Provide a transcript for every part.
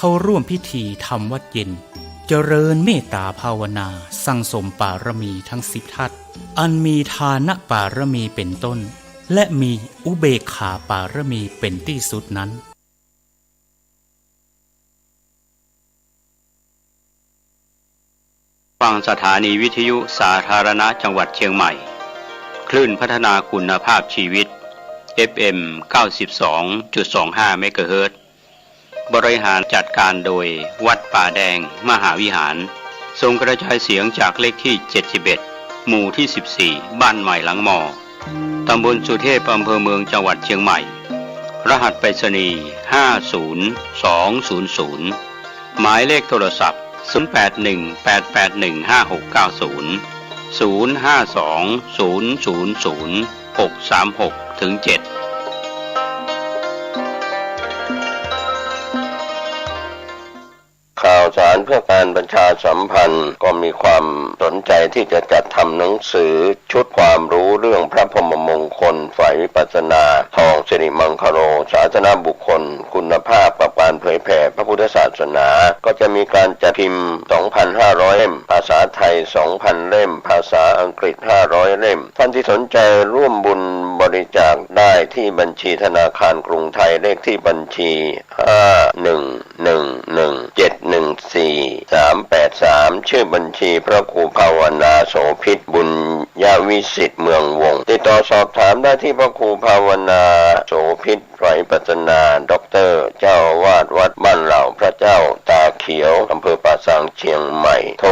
เข้าร่วมพิธีทำวัดเย็นเจริญเมตตาภาวนาสั่งสมปารมีทั้ง10 ทัศอันมีทานปารมีเป็นต้นและมีอุเบกขาปารมีเป็นที่สุดนั้นฟังสถานีวิทยุสาธารณะจังหวัดเชียงใหม่คลื่นพัฒนาคุณภาพชีวิต FM 92.25 เมกะเฮิรตซ์บริหารจัดการโดยวัดป่าแดงมหาวิหารทรงกระจายเสียงจากเลขที่71หมู่ที่14บ้านใหม่หลังมอตำบลสุเทพอำเภอเมืองจังหวัดเชียงใหม่รหัสไปรษณีย์50200หมายเลขโทรศัพท์0818815690 0520000636-7ข่าวสารเพื่อการประชาสัมพันธ์ก็มีความสนใจที่จะจัดทำหนังสือชุดความรู้เรื่องพระพรหมมงคลฝ่ายวิปัสสนาทองสิริมังคโรศาสนบุคคลคุณภาพกับการเผยแผ่พระพุทธศาสนาก็จะมีการจัดพิมพ์ 2,500 เล่มภาษาไทย 2,000 เล่มภาษาอังกฤษ 500 เล่มท่านที่สนใจร่วมบุญบริจาคได้ที่บัญชีธนาคารกรุงไทยเลขที่บัญชี5111714-383ชื่อบัญชีพระครูภาวนาโสภิตบุญญาวิสิทธิ์เมืองวงติดต่อสอบถามได้ที่พระครูภาวนาโสภิตไตรปัสสนาด็อกเตอร์เจ้าวาดวัดบ้านเหล่าพระเจ้าตาเขียวอำเภอป่าซางเชียงใหม่โทร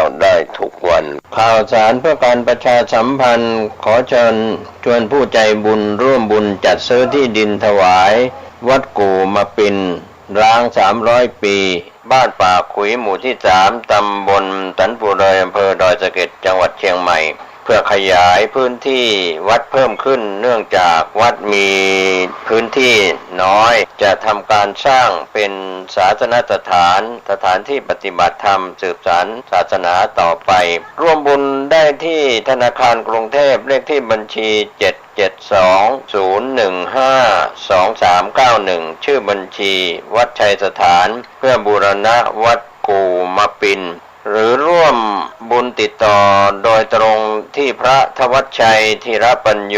0969521159ได้ทุกวันข่าวสารเพื่อการประชาสัมพันธ์ขอเชิญชวนผู้ใจบุญร่วมบุญจัดซื้อที่ดินถวายวัดกู่มาปินร้าง300 ปีบ้านป่าขุยหมู่ที่3ตำบลสันปูเลยอำเภอดอยสะเก็ดจังหวัดเชียงใหม่เพื่อขยายพื้นที่วัดเพิ่มขึ้นเนื่องจากวัดมีพื้นที่น้อยจะทำการสร้างเป็นศาสนสถานที่ปฏิบัติธรรมสืบสานศาสนาต่อไปร่วมบุญได้ที่ธนาคารกรุงเทพเลขที่บัญชี772-015-2391ชื่อบัญชีวัดชัยสถานเพื่อบูรณะวัดกู่มะปินหรือร่วมบุญติดต่อโดยตรงที่พระธวัชชัยธีรปัญโย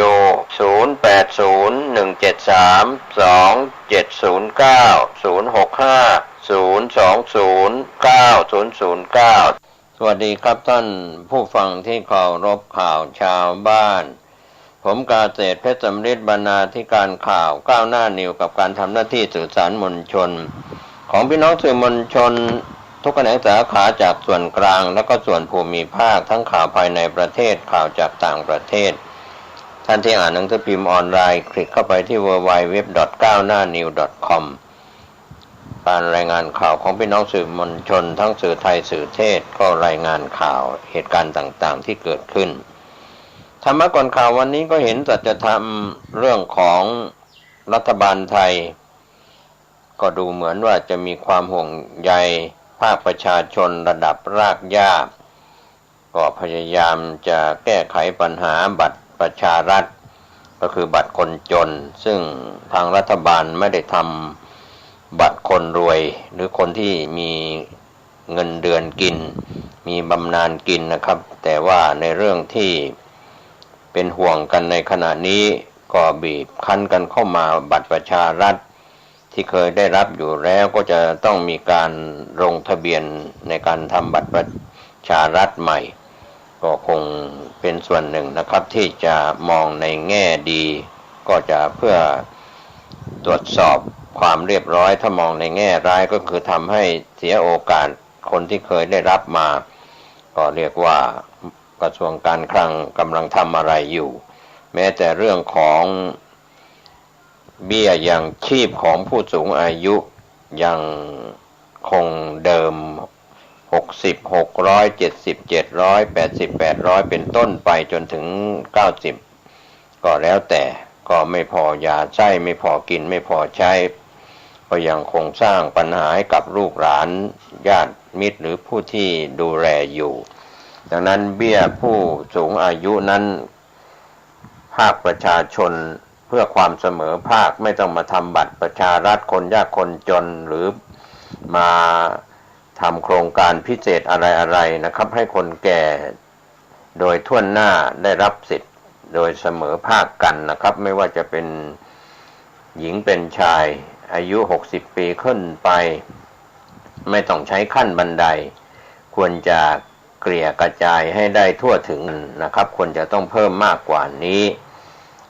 0801732709-065-0209009 สวัสดีครับท่านผู้ฟังที่เคารพข่าวชาวบ้านผมกาเศษเพชรสำริดบรรณาธิการข่าวก้าวหน้านิวกับการทำหน้าที่สื่อสารมวลชนของพี่น้องสื่อมวลชนทุกแขนงสาขาจากส่วนกลางและก็ส่วนภูมิภาคทั้งข่าวภายในประเทศข่าวจากต่างประเทศท่านที่อ่านหนังสือพิมพ์ออนไลน์คลิกเข้าไปที่ www.9hnanew.com การรายงานข่าวของพี่น้องสื่อมวลชนทั้งสื่อไทยสื่อเทศก็รายงานข่าวเหตุการณ์ต่างๆที่เกิดขึ้นธรรมะก่อนข่าววันนี้ก็เห็นสัจธรรมเรื่องของรัฐบาลไทยก็ดูเหมือนว่าจะมีความห่วงใยภาคประชาชนระดับรากหญ้าก็พยายามจะแก้ไขปัญหาบัตรประชารัฐก็คือบัตรคนจนซึ่งทางรัฐบาลไม่ได้ทำบัตรคนรวยหรือคนที่มีเงินเดือนกินมีบำนาญกินนะครับแต่ว่าในเรื่องที่เป็นห่วงกันในขณะนี้ก็บีบคั้นกันเข้ามาบัตรประชารัฐที่เคยได้รับอยู่แล้วก็จะต้องมีการลงทะเบียนในการทำบัตรประชารัฐใหม่ก็คงเป็นส่วนหนึ่งนะครับที่จะมองในแง่ดีก็จะเพื่อตรวจสอบความเรียบร้อยถ้ามองในแง่ร้ายก็คือทำให้เสียโอกาสคนที่เคยได้รับมาก็เรียกว่ากระทรวงการคลังกำลังทำอะไรอยู่แม้แต่เรื่องของเบี้ยยังชีพของผู้สูงอายุยังคงเดิม60 600 70 700 80 800เป็นต้นไปจนถึง90ก็แล้วแต่ก็ไม่พอยาใช้ไม่พอกินไม่พอใช้ก็ยังคงสร้างปัญหาให้กับลูกหลานญาติมิตรหรือผู้ที่ดูแลอยู่ดังนั้นเบี้ยผู้สูงอายุนั้นภาคประชาชน เพื่อความเสมอภาคไม่ต้องมาทำบัตรประชารัฐคนยากคนจนหรือมาทำโครงการพิเศษอะไรๆนะครับให้คนแก่โดยทั่วหน้าได้รับสิทธิ์โดยเสมอภาคกันนะครับไม่ว่าจะเป็นหญิงเป็นชายอายุ60ปีขึ้นไปไม่ต้องใช้ขั้นบันไดควรจะเกลี่ยกระจายให้ได้ทั่วถึงนะครับควรจะต้องเพิ่มมากกว่านี้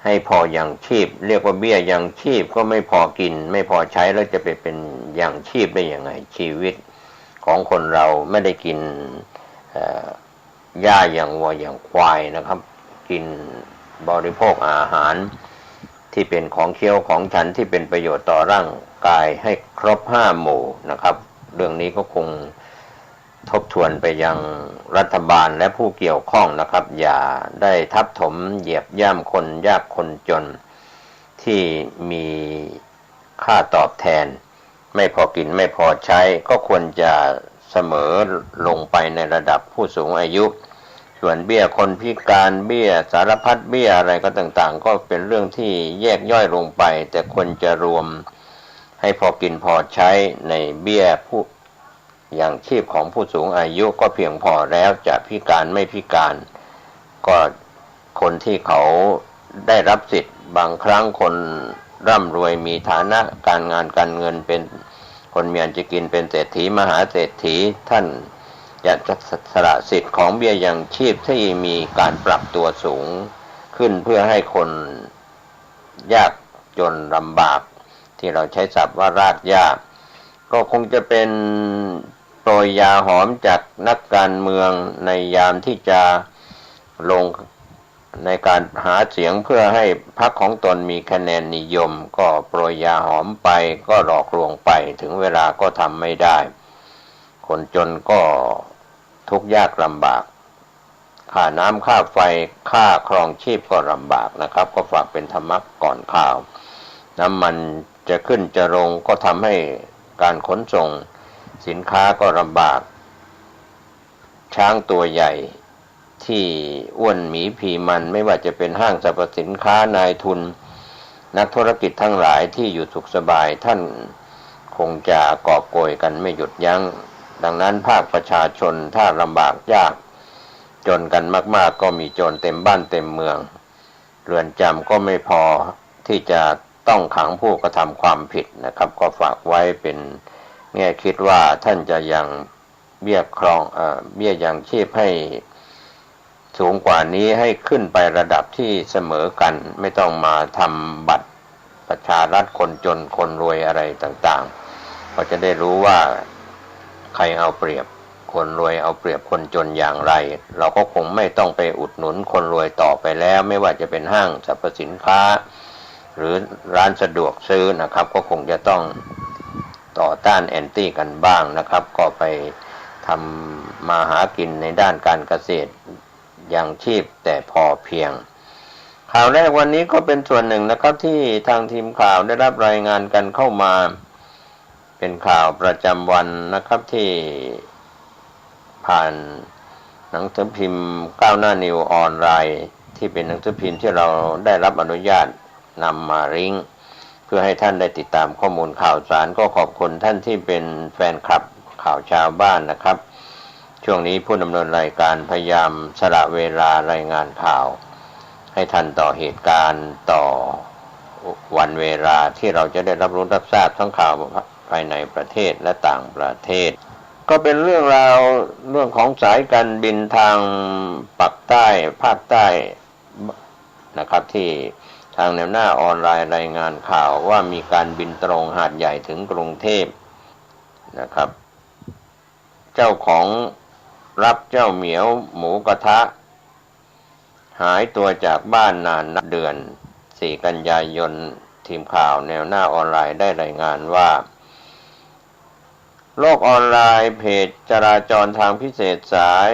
ให้พอยังชีพเรียกว่าเบี้ยยังชีพก็ไม่พอกินไม่พอใช้แล้วจะไปเป็นยังชีพได้ยังไงชีวิตของคนเราไม่ได้กินหญ้าอย่างวัวอย่างควายนะครับกินบริโภคอาหารที่เป็นของเคี้ยวของฉันที่เป็นประโยชน์ต่อร่างกายให้ครบ5หมู่นะครับเรื่องนี้ก็คงทบทวนไปยังรัฐบาลและผู้เกี่ยวข้องนะครับอย่าได้ทับถมเหยียบย่ำคนยากคนจนที่มีค่าตอบแทนไม่พอกินไม่พอใช้ก็ควรจะเสมอลงไปในระดับผู้สูงอายุส่วนเบี้ยคนพิการเบี้ยสารพัดเบี้ยอะไรก็ต่างๆก็เป็นเรื่องที่แยกย่อยลงไปแต่ควรจะรวมให้พอกินพอใช้ในเบี้ยผู้อย่างชีพของผู้สูงอายุก็เพียงพอแล้วจะพิการไม่พิการก็คนที่เขาได้รับสิทธิ์บางครั้งคนร่ำรวยมีฐานะการงานการเงินเป็นคนมีอันจะกินเป็นเศรษฐีมหาเศรษฐีท่านอยากจะสละสิทธิ์ของเบี้ยยังชีพที่มีการปรับตัวสูงขึ้นเพื่อให้คนยากจนลำบากที่เราใช้ศัพท์ว่ารากหญ้าก็คงจะเป็นโปรยยาหอมจากนักการเมืองในยามที่จะลงในการหาเสียงเพื่อให้พรรคของตนมีคะแนนนิยมก็โปรยยาหอมไปก็หลอกลวงไปถึงเวลาก็ทำไม่ได้คนจนก็ทุกข์ยากลำบากค่าน้ำค่าไฟค่าครองชีพก็ลำบากนะครับก็ฝากเป็นธรรมะก่อนข่าวน้ำมันจะขึ้นจะลงก็ทำให้การขนส่งสินค้าก็ลำบากช้างตัวใหญ่ที่อ้วนหมีพีมันไม่ว่าจะเป็นห้างสรรพสินค้านายทุนนักธุรกิจทั้งหลายที่อยู่สุขสบายท่านคงจะกอบโกยกันไม่หยุดยั้งดังนั้นภาคประชาชนถ้าลำบากยากจนกันมากๆก็มีโจรเต็มบ้านเต็มเมืองเรือนจำก็ไม่พอที่จะต้องขังผู้กระทำความผิดนะครับก็ฝากไว้เป็นแง่คิดว่าท่านจะยังเบี้ยยังชีพให้สูงกว่านี้ให้ขึ้นไประดับที่เสมอกันไม่ต้องมาทำบัตรประชารัฐคนจนคนรวยอะไรต่างๆก็จะได้รู้ว่าใครเอาเปรียบคนรวยเอาเปรียบคนจนอย่างไรเราก็คงไม่ต้องไปอุดหนุนคนรวยต่อไปแล้วไม่ว่าจะเป็นห้างสรรพสินค้าหรือร้านสะดวกซื้อนะครับก็คงจะต้องต่อต้านแอนตี้กันบ้างนะครับก็ไปทำมาหากินในด้านการเกษตรอย่างชีพแต่พอเพียงข่าวแรกวันนี้ก็เป็นส่วนหนึ่งนะครับที่ทางทีมข่าวได้รับรายงานกันเข้ามาเป็นข่าวประจำวันนะครับที่ผ่านหนังสือพิมพ์ก้าวหน้านิวออนไลน์ที่เป็นหนังสือพิมพ์ที่เราได้รับอนุญาตนำมาลิงก์เพื่อให้ท่านได้ติดตามข้อมูลข่าวสารก็ขอบคุณท่านที่เป็นแฟนคลับข่าวชาวบ้านนะครับช่วงนี้ผู้ดำเนินรายการพยายามสละเวลารายงานข่าวให้ทันต่อเหตุการณ์ต่อวันเวลาที่เราจะได้รับรู้รับทราบทั้งข่าวภายในประเทศและต่างประเทศก็เป็นเรื่องราวเรื่องของสายการบินทางปักใต้ภาคใต้นะครับที่ทางแนวหน้าออนไลน์รายงานข่าวว่ามีการบินตรงหาดใหญ่ถึงกรุงเทพนะครับเจ้าของรับเจ้าเหมียวหมูกระทะหายตัวจากบ้านนานนับเดือน4 กันยายนทีมข่าวแนวหน้าออนไลน์ได้รายงานว่าโลกออนไลน์เพจจราจรทางพิเศษสาย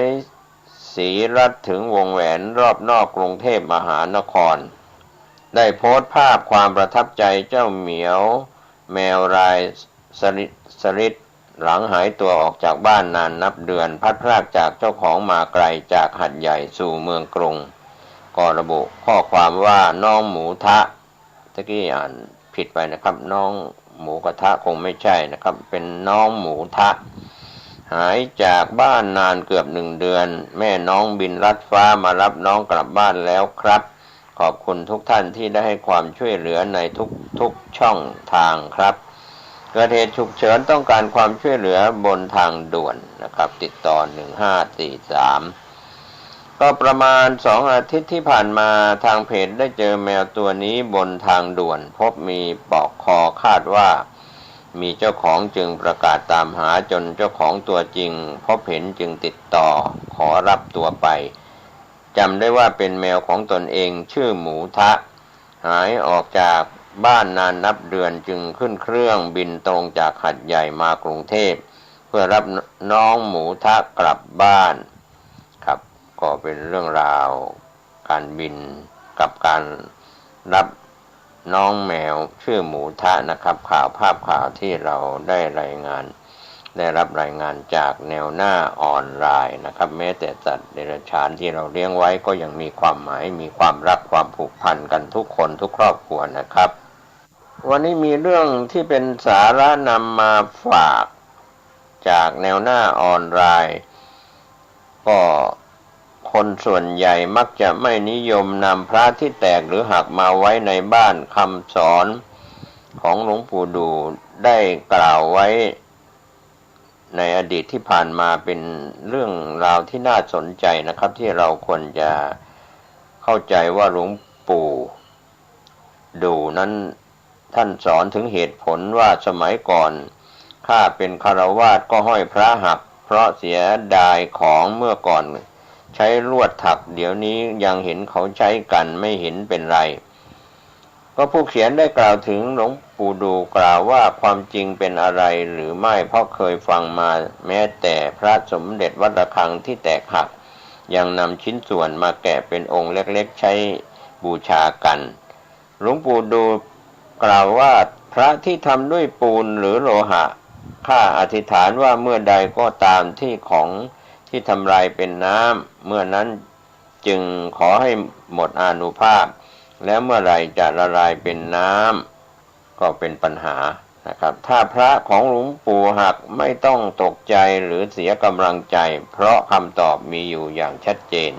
ศรีรัฐถึงวงแหวนรอบนอกกรุงเทพมหานครได้โพสต์ภาพความประทับใจเจ้าเหมียวแมวรายสริดหลังหายตัวออกจากบ้านนานนับเดือนพัดพรากจากเจ้าของมาไกลจากหัดใหญ่สู่เมืองกรุงก็ระบุข้อความว่าน้องหมูทะ ตะกี้อ่านผิดไปนะครับน้องหมูกระทะคงไม่ใช่นะครับเป็นน้องหมูทะหายจากบ้านนานเกือบ1 เดือนแม่น้องบินลัดฟ้ามารับน้องกลับบ้านแล้วครับขอบคุณทุกท่านที่ได้ให้ความช่วยเหลือในทุกช่องทางครับเกิดเหตุฉุกเฉินต้องการความช่วยเหลือบนทางด่วนนะครับติดต่อ1543ก็ประมาณ2 อาทิตย์ที่ผ่านมาทางเพจได้เจอแมวตัวนี้บนทางด่วนพบมีปลอกคอคาดว่ามีเจ้าของจึงประกาศตามหาจนเจ้าของตัวจริงพบเห็นจึงติดต่อขอรับตัวไปจำได้ว่าเป็นแมวของตนเองชื่อหมูทะหายออกจากบ้านนานนับเดือนจึงขึ้นเครื่องบินตรงจากหัดใหญ่มากรุงเทพเพื่อรับน้องหมูทะกลับบ้านครับก็เป็นเรื่องราวการบินกับการรับน้องแมวชื่อหมูทะนะครับภาพข่าวที่เราได้รับรายงานจากแนวหน้าออนไลน์นะครับแม้แต่สัตว์เดรัจฉานที่เราเลี้ยงไว้ก็ยังมีความหมายมีความรักความผูกพันกันทุกคนทุกครอบครัวนะครับวันนี้มีเรื่องที่เป็นสาระนำมาฝากจากแนวหน้าออนไลน์ก็คนส่วนใหญ่มักจะไม่นิยมนำพระที่แตกหรือหักมาไว้ในบ้านคำสอนของหลวงปู่ดูได้กล่าวไว้ในอดีตที่ผ่านมาเป็นเรื่องราวที่น่าสนใจนะครับที่เราควรจะเข้าใจว่าหลวงปู่ดูนั้นท่านสอนถึงเหตุผลว่าสมัยก่อนข้าเป็นฆราวาสก็ห้อยพระหักเพราะเสียดายของเมื่อก่อนใช้ลวดถักเดี๋ยวนี้ยังเห็นเขาใช้กันไม่เห็นเป็นไรก็ผู้เขียนได้กล่าวถึงหลวงปู่ดูกล่าวว่าความจริงเป็นอะไรหรือไม่เพราะเคยฟังมาแม้แต่พระสมเด็จวัดระฆังที่แตกหักยังนำชิ้นส่วนมาแกะเป็นองค์เล็กๆใช้บูชากันหลวงปู่ดูกล่าวว่าพระที่ทำด้วยปูนหรือโลหะข้าอธิษฐานว่าเมื่อใดก็ตามที่ของที่ทำลายเป็นน้ำเมื่อนั้นจึงขอให้หมดอานุภาพแล้วเมื่อไรจะละลายเป็นน้ำก็เป็นปัญหานะครับถ้าพระของหลวงปู่หักไม่ต้องตกใจหรือเสียกำลังใจเพราะคำตอบมีอยู่อย่างชัดเจน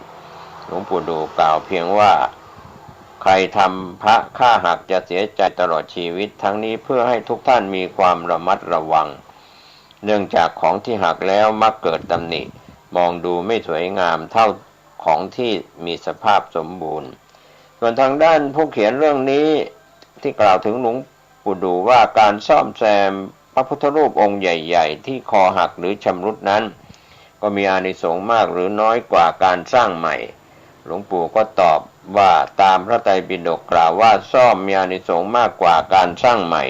หลวงปู่ดูกล่าวเพียงว่าใครทำพระฆ่าหักจะเสียใจตลอดชีวิตทั้งนี้เพื่อให้ทุกท่านมีความระมัดระวังเนื่องจากของที่หักแล้วมักเกิดตำหนิมองดูไม่สวยงามเท่าของที่มีสภาพสมบูรณ์ส่วนทางด้านผู้เขียนเรื่องนี้ที่กล่าวถึงหลวงปู่ดูว่าการซ่อมแซมพระพุทธรูปองค์ใหญ่ๆที่คอหักหรือชำรุดนั้นก็มีอานิสงส์มากหรือน้อยกว่าการสร้างใหม่หลวงปู่ก็ตอบว่าตามพระไตรปิฎกกล่าวว่าซ่อมมีอานิสงส์มากกว่าการสร้างใหม่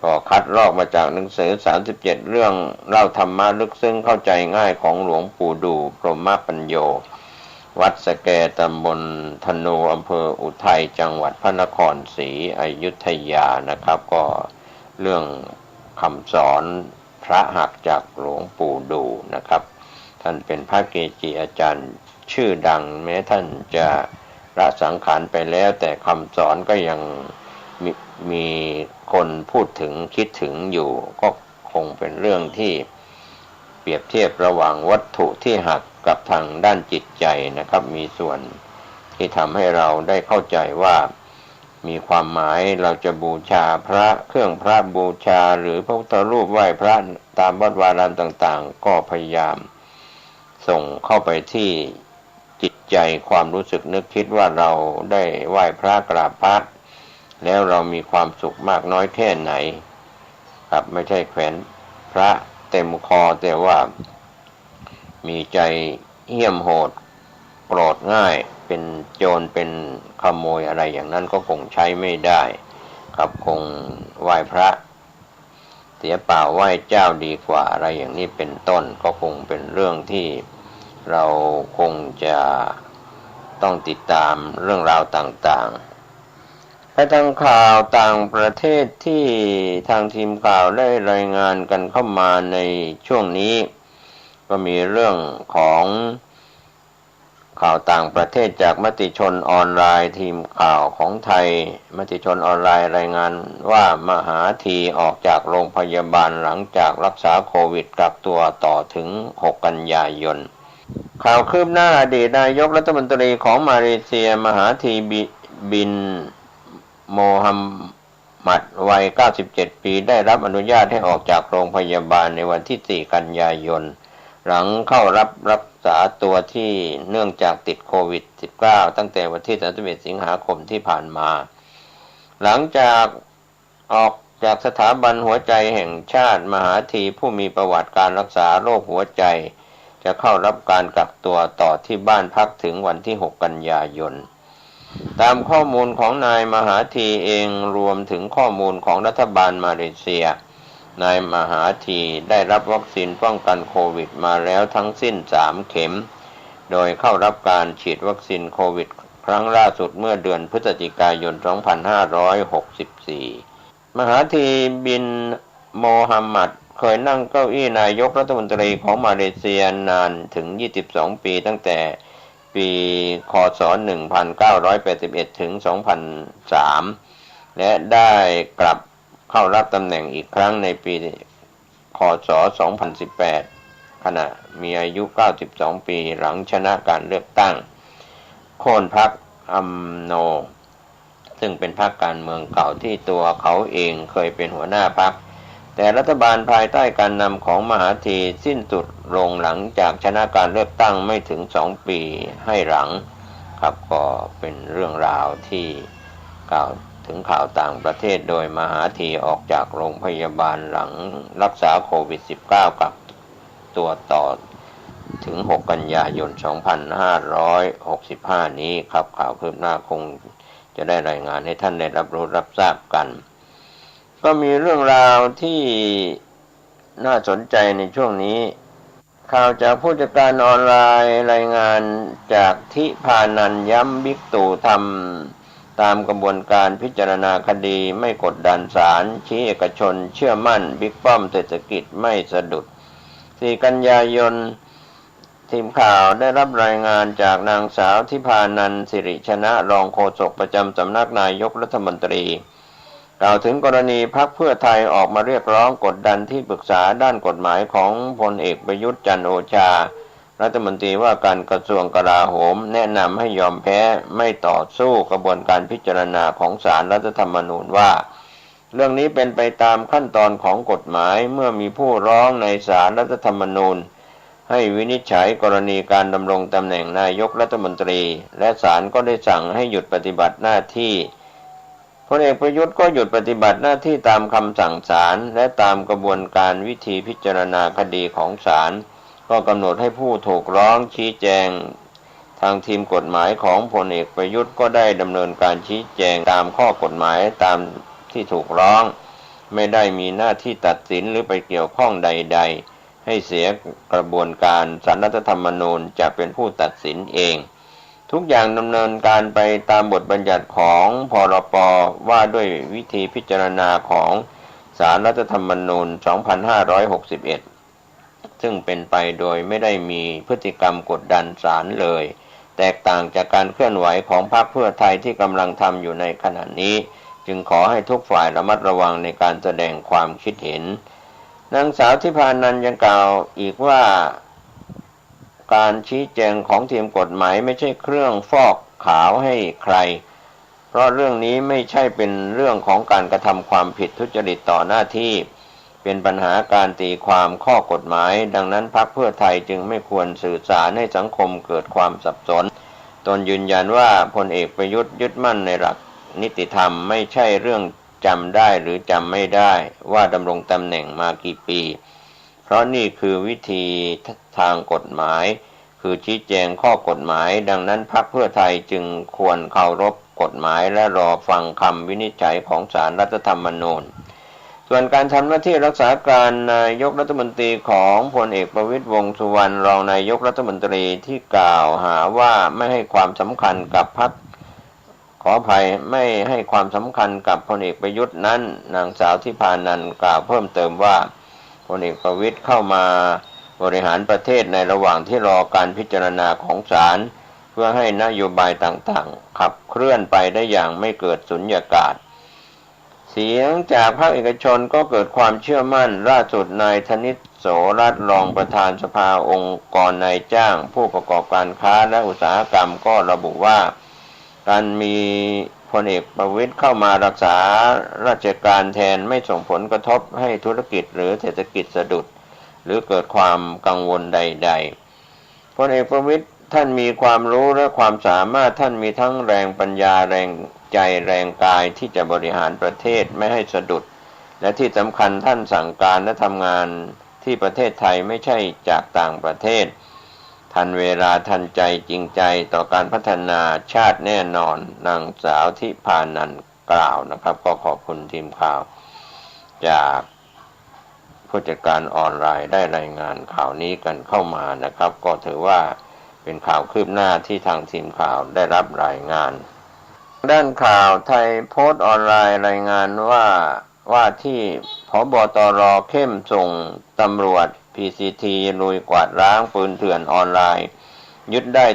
ก็คัดลอกมาจากหนังสือ37เรื่องเล่าธรรมะลึกซึ้งเข้าใจง่ายของหลวงปู่ดูพรหมปัญโยวัดสแกตำบลธนูอำเภออุทัยจังหวัดพระนครศรีอยุธยานะครับก็เรื่องคำสอนพระหักจากหลวงปู่ดูนะครับท่านเป็นพระเกจิอาจารย์ชื่อดังแม้ท่านจะละสังขารไปแล้วแต่คำสอนก็ยังมีคนพูดถึงคิดถึงอยู่ก็คงเป็นเรื่องที่เปรียบเทียบระหว่างวัตถุที่หักกับทางด้านจิตใจนะครับมีส่วนที่ทำให้เราได้เข้าใจว่ามีความหมายเราจะบูชาพระเครื่องพระบูชาหรือพระพุทธรูปไหว้พระตามวัดวารามต่างๆก็พยายามส่งเข้าไปที่จิตใจความรู้สึกนึกคิดว่าเราได้ไหว้พระกราบพระแล้วเรามีความสุขมากน้อยแค่ไหนครับไม่ใช่แขวนพระเต็มคอแต่ว่ามีใจเหี้ยมโหดโกรธง่ายเป็นโจรเป็นขโมยอะไรอย่างนั้นก็คงใช้ไม่ได้ครับคงไหว้พระเสียเปล่าไหว้เจ้าดีกว่าอะไรอย่างนี้เป็นต้นก็คงเป็นเรื่องที่เราคงจะต้องติดตามเรื่องราวต่างๆไปทางข่าวต่างประเทศที่ทางทีมข่าวได้รายงานกันเข้ามาในช่วงนี้ก็มีเรื่องของ ข่าวต่างประเทศจากมติชนออนไลน์ทีมข่าวของไทยมติชนออนไลน์รายงานว่ามหาธีออกจากโรงพยาบาลหลังจากรักษาโควิดกักตัวต่อถึง6 กันยายนข่าวคืบหน้าอดีตนายกรัฐมนตรีของมาเลเซียมหาธีบินโมฮัมหมัดวัย97 ปีได้รับอนุญาตให้ออกจากโรงพยาบาลในวันที่4 กันยายนหลังเข้ารับรักษาตัวที่เนื่องจากติดโควิด -19 ตั้งแต่วันที่31 สิงหาคมที่ผ่านมาหลังจากออกจากสถาบันหัวใจแห่งชาติมหาธีผู้มีประวัติการรักษาโรคหัวใจจะเข้ารับการกักตัวต่อที่บ้านพักถึงวันที่6 กันยายนตามข้อมูลของนายมหาธีเองรวมถึงข้อมูลของรัฐบาลมาเลเซียนายมหาธีได้รับวัคซีนป้องกันโควิดมาแล้วทั้งสิ้น3 เข็มโดยเข้ารับการฉีดวัคซีนโควิดครั้งล่าสุดเมื่อเดือนพฤศจิกายน 2564 มหาธีบินโมฮัมหมัดเคยนั่งเก้าอี้นายกรัฐมนตรีของมาเลเซียนานถึง22 ปีตั้งแต่ปีค.ศ. 1981 ถึง 2003 และได้กลับเข้ารับตำแหน่งอีกครั้งในปีค.ศ. 2018 ขณะมีอายุ 92 ปีหลังชนะการเลือกตั้งโค่นพรรคอัมโนซึ่งเป็นพรรคการเมืองเก่าที่ตัวเขาเองเคยเป็นหัวหน้าพรรคแต่รัฐบาลภายใต้การนำของมหาธีสิ้นสุดลงหลังจากชนะการเลือกตั้งไม่ถึง2 ปีให้หลังครับก็เป็นเรื่องราวที่กล่าวถึงข่าวต่างประเทศโดยมหาธีออกจากโรงพยาบาลหลังรักษาโควิด -19 กับตัวต่อถึง6 กันยายน 2565 นี้ครับข่าวคืบหน้าคงจะได้รายงานให้ท่านได้รับรู้รับทราบกันก็มีเรื่องราวที่น่าสนใจในช่วงนี้ข่าวจากผู้จัดการออนไลน์รายงานจากทิพานันท์ย้ำบิ๊กตู่ทำตามกระบวนการพิจารณาคดีไม่กดดันศาลชี้เอกชนเชื่อมั่นบิ๊กป้อมเศรษฐกิจไม่สะดุด4 กันยายนทีมข่าวได้รับรายงานจากนางสาวทิพานันท์สิริชนะรองโฆษกประจำสำนักนายกรัฐมนตรีกล่าวถึงกรณีพรรคเพื่อไทยออกมาเรียกร้องกดดันที่ปรึกษาด้านกฎหมายของพลเอกประยุทธ์จันทร์โอชารัฐมนตรีว่าการกระทรวงกลาโหมแนะนำให้ยอมแพ้ไม่ต่อสู้กระบวนการพิจารณาของศาลรัฐธรรมนูญว่าเรื่องนี้เป็นไปตามขั้นตอนของกฎหมายเมื่อมีผู้ร้องในศาลรัฐธรรมนูญให้วินิจฉัยกรณีการดำรงตำแหน่งนายกรัฐมนตรีและศาลก็ได้สั่งให้หยุดปฏิบัติหน้าที่พลเอกประยุทธ์ก็หยุดปฏิบัติหน้าที่ตามคำสั่งศาลและตามกระบวนการวิธีพิจารณาคดีของศาลก็กำหนดให้ผู้ถูกร้องชี้แจงทางทีมกฎหมายของพลเอกประยุทธ์ก็ได้ดำเนินการชี้แจงตามข้อกฎหมายตามที่ถูกร้องไม่ได้มีหน้าที่ตัดสินหรือไปเกี่ยวข้องใดๆให้เสียกระบวนการศาลรัฐธรรมนูญจะเป็นผู้ตัดสินเองทุกอย่างดำเนินการไปตามบทบัญญัติของพรป.ว่าด้วยวิธีพิจารณาของศาลรัฐธรรมนูญ 2561 ซึ่งเป็นไปโดยไม่ได้มีพฤติกรรมกดดันศาลเลยแตกต่างจากการเคลื่อนไหวของพรรคเพื่อไทยที่กำลังทำอยู่ในขณะนี้จึงขอให้ทุกฝ่ายระมัดระวังในการแสดงความคิดเห็นนางสาวทิพานันท์ยังกล่าวอีกว่าการชี้แจงของทีมกฎหมายไม่ใช่เครื่องฟอกขาวให้ใครเพราะเรื่องนี้ไม่ใช่เป็นเรื่องของการกระทำความผิดทุจริตต่อหน้าที่เป็นปัญหาการตีความข้อกฎหมายดังนั้นพรรคเพื่อไทยจึงไม่ควรสื่อสารให้สังคมเกิดความสับสนตนยืนยันว่าพลเอกประยุทธ์ยึดมั่นในหลักนิติธรรมไม่ใช่เรื่องจำได้หรือจำไม่ได้ว่าดำรงตำแหน่งมากี่ปีเพราะนี่คือวิธีทางกฎหมายคือชี้แจงข้อกฎหมายดังนั้นพรรคเพื่อไทยจึงควรเคารพกฎหมายและรอฟังคำวินิจฉัยของศาลรัฐธรรมนูญส่วนการทำหน้าที่รักษาการนายกรัฐมนตรีของพลเอกประวิตรวงษ์สุวรรณรองนายกรัฐมนตรีที่กล่าวหาว่าไม่ให้ความสำคัญกับพรรคขออภัยไม่ให้ความสำคัญกับพลเอกประยุทธ์นั้นนางสาวทิพานันท์กล่าวเพิ่มเติมว่าพลเอกประวิตรเข้ามาบริหารประเทศในระหว่างที่รอการพิจารณาของศาล เ พื่อให้นโยบายต่างๆขับเคลื่อนไปได้อย่างไม่เกิดสุญญากาศเสียงจากภาคเอกชนก็เกิดความเชื่อมั่นล่าสุดนายธนิตโสรัตน์รองประธานสภาองค์กรนายจ้างผู้ประกอบการค้าและอุตสาหกรรมก็ระบุว่าการมีพลเอกประวิตรเข้ามารักษาราชการแทนไม่ส่งผลกระทบให้ธุรกิจหรือเศรษฐกิจสะดุดหรือเกิดความกังวลใดๆพลเอกประวิตรท่านมีความรู้และความสามารถท่านมีทั้งแรงปัญญาแรงใจแรงกายที่จะบริหารประเทศไม่ให้สะดุดและที่สำคัญท่านสั่งการและทำงานที่ประเทศไทยไม่ใช่จากต่างประเทศทันเวลาทันใจจริงใจต่อการพัฒนาชาติแน่นอนนางสาวทิพานันท์กล่าวนะครับก็ขอบคุณทีมข่าวจากผู้จัดการออนไลน์ได้รายงานข่าวนี้กันเข้ามานะครับก็ถือว่าเป็นข่าวคืบหน้าที่ทางทีมข่าวได้รับรายงานด้านข่าวไทยโพสต์ออนไลน์รายงานว่าที่ผบ.ตร.เข้มส่งตำรวจ PCT ลุยกวาดล้างปืนเถื่อนออนไลน์ยึดได้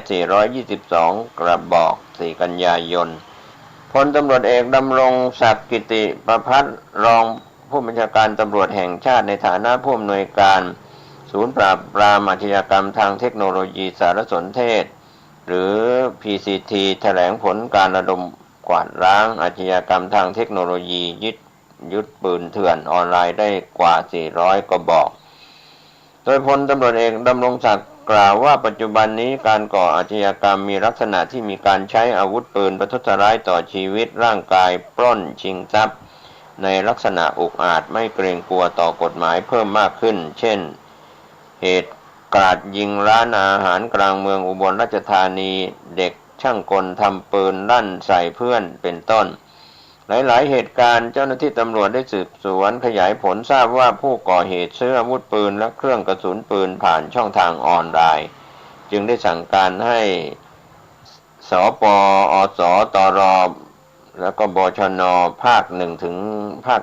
422กระบอก4กันยายนพลตำรวจเอกดำรงศักดิ์กิติประภัสรองผู้บัญชาการตำรวจแห่งชาติในฐานะผู้อำนวยการศูนย์ปราบปรามอาชญากรรมทางเทคโนโลยีสารสนเทศหรือ PCT แถลงผลการระดมกวาดล้างอาชญากรรมทางเทคโนโลยียึดปืนเถื่อนออนไลน์ได้กว่า400กระบอกโดยพลตำรวจเอกดำรงศักดิ์กล่าวว่าปัจจุบันนี้การก่ออาชญากรรมมีลักษณะที่มีการใช้อาวุธปืนประทุษร้ายต่อชีวิตร่างกายปล้นชิงทรัพย์ในลักษณะอุกอาจไม่เกรงกลัวต่อกฎหมายเพิ่มมากขึ้นเช่นเหตุกราดยิงร้านอาหารกลางเมืองอุบลราชธานีเด็กช่างกลทำปืนลั่นใส่เพื่อนเป็นต้นหลายๆเหตุการณ์เจ้าหน้าที่ตำรวจได้สืบสวนขยายผลทราบว่าผู้ก่อเหตุซื้ออาวุธปืนและเครื่องกระสุนปืนผ่านช่องทางออนไลน์จึงได้สั่งการให้สปอสตรแล้วก็บชนภาค1ถึงภาค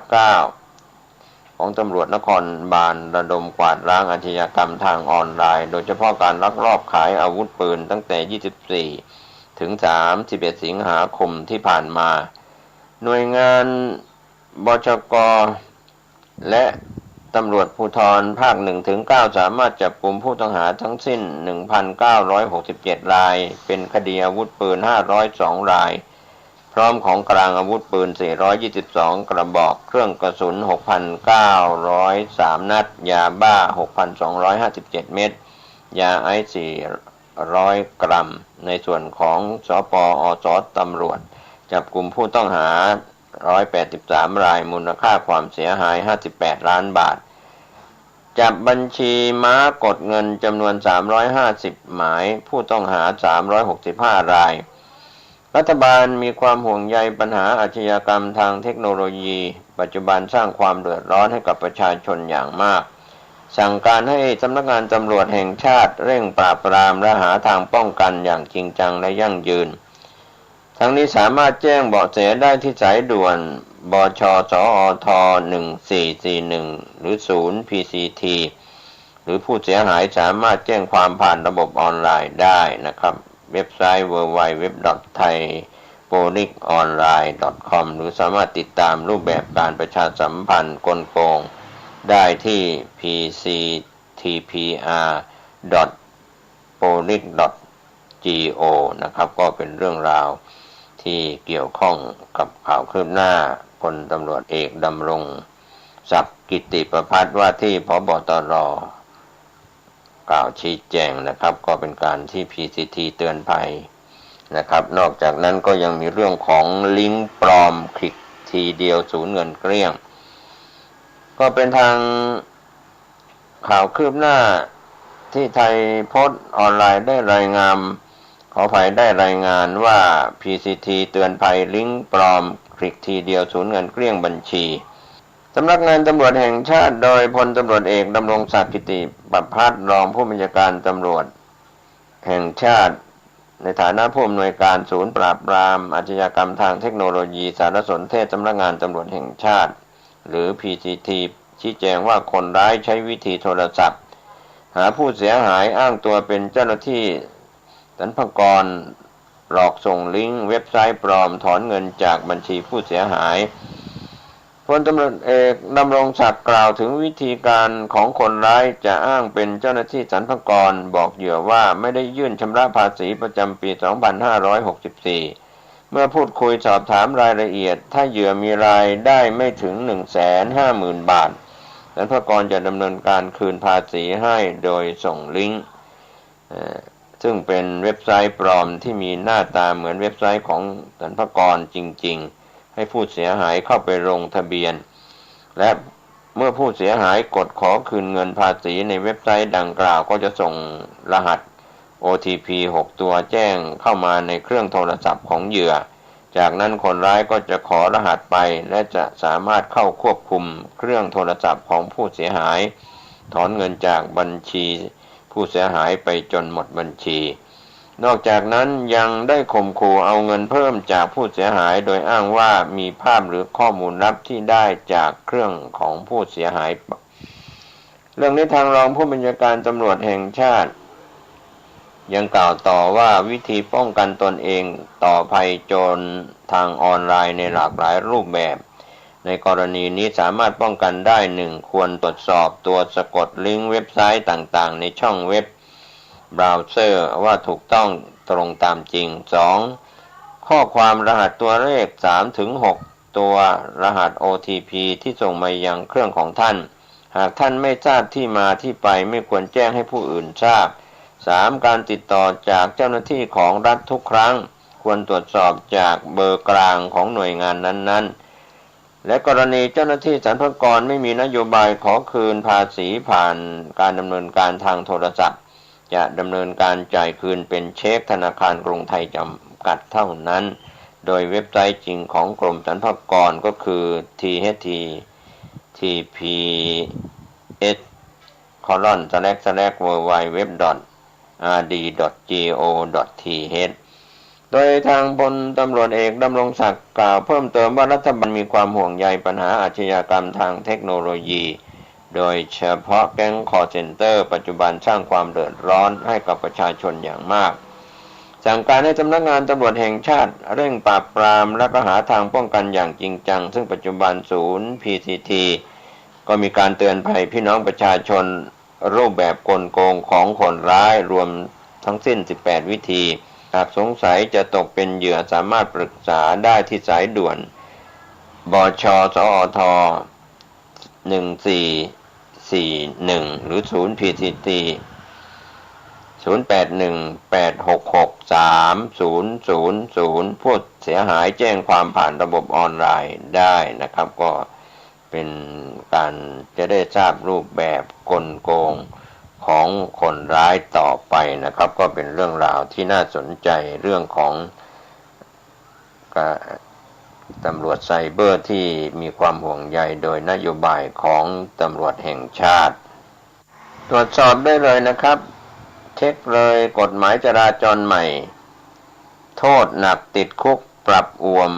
9ของตำรวจนครบาลระดมกวาดล้างอาชญากรรมทางออนไลน์โดยเฉพาะการลักลอบขายอาวุธปืนตั้งแต่24ถึง31สิงหาคมที่ผ่านมาหน่วยงานบชก.และตำรวจภูธรภาค1ถึง9สามารถจับกุมผู้ต้องหาทั้งสิ้น 1,967 รายเป็นคดีอาวุธปืน502รายพร้อมของกลางอาวุธปืน422กระบอกเครื่องกระสุน 6,903 นัดยาบ้า 6,257 เม็ดยาไอซ์400 กรัมในส่วนของสปอสตำรวจจับกลุ่มผู้ต้องหา183รายมูลค่าความเสียหาย58ล้านบาทจับบัญชีม้ากดเงินจำนวน350หมายผู้ต้องหา365รายรัฐบาลมีความห่วงใยปัญหาอาชญากรรมทางเทคโนโลยีปัจจุบันสร้างความเดือดร้อนให้กับประชาชนอย่างมากสั่งการให้สำนักงานตำรวจแห่งชาติเร่งปราบปรามและหาทางป้องกันอย่างจริงจังและยั่งยืนทั้งนี้สามารถแจ้งเบาะแสได้ที่สายด่วนบชสอท1441หรือศูนย์ PCT หรือผู้เสียหายสามารถแจ้งความผ่านระบบออนไลน์ได้นะครับเว็บไซต์ www.thaipoliceonline.com หรือสามารถติดตามรูปแบบการประชาสัมพันธ์กลโกงได้ที่ pctpr.police.go นะครับก็เป็นเรื่องราวที่เกี่ยวข้องกับข่าวคืบหน้าพลตำรวจเอกดำรงศักดิ์กิติประภัสว่าที่ผบ.ตร.กล่าวชี้แจงนะครับก็เป็นการที่ PCT เตือนภัยนะครับนอกจากนั้นก็ยังมีเรื่องของลิงก์ปลอมคลิกทีเดียวสูญเงินเกลี้ยงก็เป็นทางข่าวคืบหน้าที่ไทยโพสต์ออนไลน์ได้รายงานว่า PCT เตือนภัยลิงก์ปลอมคลิกทีเดียวสูญเงินเกลี้ยงบัญชีสำนักงานตำรวจแห่งชาติโดยพลตำรวจเอกดำรงศักดิ์กิติประภัสรองผู้บัญชาการตำรวจแห่งชาติในฐานะผู้อำนวยการศูนย์ปราบปรามอาชญากรรมทางเทคโนโลยีสารสนเทศสำนักงานตำรวจแห่งชาติหรือ PCT ชี้แจงว่าคนร้ายใช้วิธีโทรศัพท์หาผู้เสียหายอ้างตัวเป็นเจ้าหน้าที่ สรรพากรหลอกส่งลิงก์เว็บไซต์ปลอมถอนเงินจากบัญชีผู้เสียหายพลตำรวจเอกดำรงศักดิ์กล่าวถึงวิธีการของคนร้ายจะอ้างเป็นเจ้าหน้าที่สรรพากรบอกเหยื่อว่าไม่ได้ยื่นชำระภาษีประจำปี 2564 เมื่อพูดคุยสอบถามรายละเอียดถ้าเหยื่อมีรายได้ไม่ถึง 150,000 บาทสรรพากรจะดำเนินการคืนภาษีให้โดยส่งลิงก์ซึ่งเป็นเว็บไซต์ปลอมที่มีหน้าตาเหมือนเว็บไซต์ของสรรพากรจริงๆให้ผู้เสียหายเข้าไปลงทะเบียนและเมื่อผู้เสียหายกดขอคืนเงินภาษีในเว็บไซต์ดังกล่าวก็จะส่งรหัส OTP 6 ตัวแจ้งเข้ามาในเครื่องโทรศัพท์ของเหยื่อจากนั้นคนร้ายก็จะขอรหัสไปและจะสามารถเข้าควบคุมเครื่องโทรศัพท์ของผู้เสียหายถอนเงินจากบัญชีผู้เสียหายไปจนหมดบัญชีนอกจากนั้นยังได้ข่มขู่เอาเงินเพิ่มจากผู้เสียหายโดยอ้างว่ามีภาพหรือข้อมูลลับที่ได้จากเครื่องของผู้เสียหายเรื่องนี้ทางรองผู้บัญชาการตำรวจแห่งชาติยังกล่าวต่อว่าวิธีป้องกันตนเองต่อภัยโจรทางออนไลน์ในหลากหลายรูปแบบในกรณีนี้สามารถป้องกันได้ 1. ควรตรวจสอบตัวสะกดลิงก์เว็บไซต์ต่างๆในช่องเว็บเบราว์เซอร์ว่าถูกต้องตรงตามจริง 2. ข้อความรหัสตัวเลข 3-6 ตัวรหัส OTP ที่ส่งมายังเครื่องของท่านหากท่านไม่ทราบที่มาที่ไปไม่ควรแจ้งให้ผู้อื่นทราบ 3. การติดต่อจากเจ้าหน้าที่ของรัฐทุกครั้งควรตรวจสอบจากเบอร์กลางของหน่วยงานนั้นๆและกรณีเจ้าหน้าที่สรรพากรไม่มีนโยบายขอคืนภาษีผ่านการดำเนินการทางโทรศัพท์จะดำเนินการจ่ายคืนเป็นเช็คธนาคารกรุงไทยจำกัดเท่านั้นโดยเว็บไซต์จริงของกรมสรรพากรก็คือ https://www.rd.go.th โดยทางพลตำรวจเอกดำรงศักดิ์กล่าวเพิ่มเติมว่ารัฐบาลมีความห่วงใยปัญหาอาชญากรรมทางเทคโนโลยีโดยเฉพาะแก๊งคอลเซ็นเตอร์ปัจจุบันสร้างความเดือดร้อนให้กับประชาชนอย่างมากสั่งการให้สำนักงานตำรวจแห่งชาติเร่งปราบปรามและก็หาทางป้องกันอย่างจริงจังซึ่งปัจจุบันศูนย์ PCT ก็มีการเตือนภัยพี่น้องประชาชนรูปแบบกลโกงของคนร้ายรวมทั้งสิ้น18วิธีหากสงสัยจะตกเป็นเหยื่อสามารถปรึกษาได้ที่สายด่วนบช.สอท1441หรือศูนย์ PCT 0818663000ผู้เสียหายแจ้งความผ่านระบบออนไลน์ได้นะครับก็เป็นการจะได้ทราบรูปแบบกลโกงของคนร้ายต่อไปนะครับก็เป็นเรื่องราวที่น่าสนใจเรื่องของตำรวจไซเบอร์ที่มีความห่วงใยโดยนโยบายของตำรวจแห่งชาติตรวจสอบได้เลยนะครับเช็คเลยกฎหมายจราจรใหม่โทษหนักติดคุกปรับอวม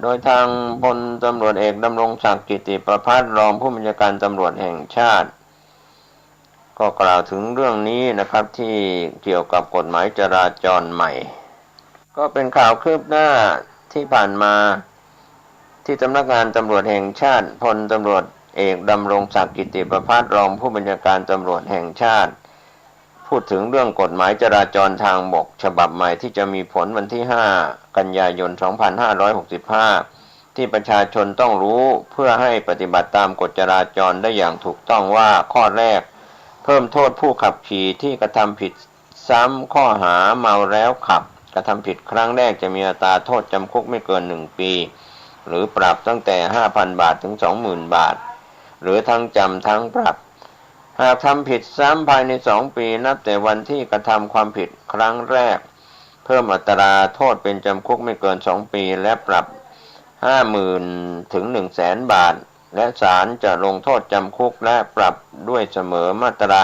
โดยทางพลตำรวจเอกดำรงศักดิ์กิติประภัสรองผู้บัญชาการตำรวจแห่งชาติก็กล่าวถึงเรื่องนี้นะครับที่เกี่ยวกับกฎหมายจราจรใหม่ก็เป็นข่าวคืบหน้าที่ผ่านมาที่สำนักงานตำรวจแห่งชาติพลตำรวจเอกดำรงศักดิ์กิติประภัสรองผู้บัญชาการตำรวจแห่งชาติพูดถึงเรื่องกฎหมายจราจรทางบกฉบับใหม่ที่จะมีผลวันที่5กันยายน2565ที่ประชาชนต้องรู้เพื่อให้ปฏิบัติตามกฎจราจรได้อย่างถูกต้องว่าข้อแรกเพิ่มโทษผู้ขับขี่ที่กระทำผิดซ้ำข้อหาเมาแล้วขับกระทำผิดครั้งแรกจะมีอัตราโทษจำคุกไม่เกิน1ปีหรือปรับตั้งแต่ 5,000 บาทถึง 20,000 บาทหรือทั้งจำทั้งปรับหากทำผิดซ้ำภายใน2ปีนับแต่วันที่กระทำความผิดครั้งแรกเพิ่มอัตราโทษเป็นจำคุกไม่เกิน2ปีและปรับ 50,000 ถึง 100,000 บาทและศาลจะลงโทษจำคุกและปรับด้วยเสมอมาตรา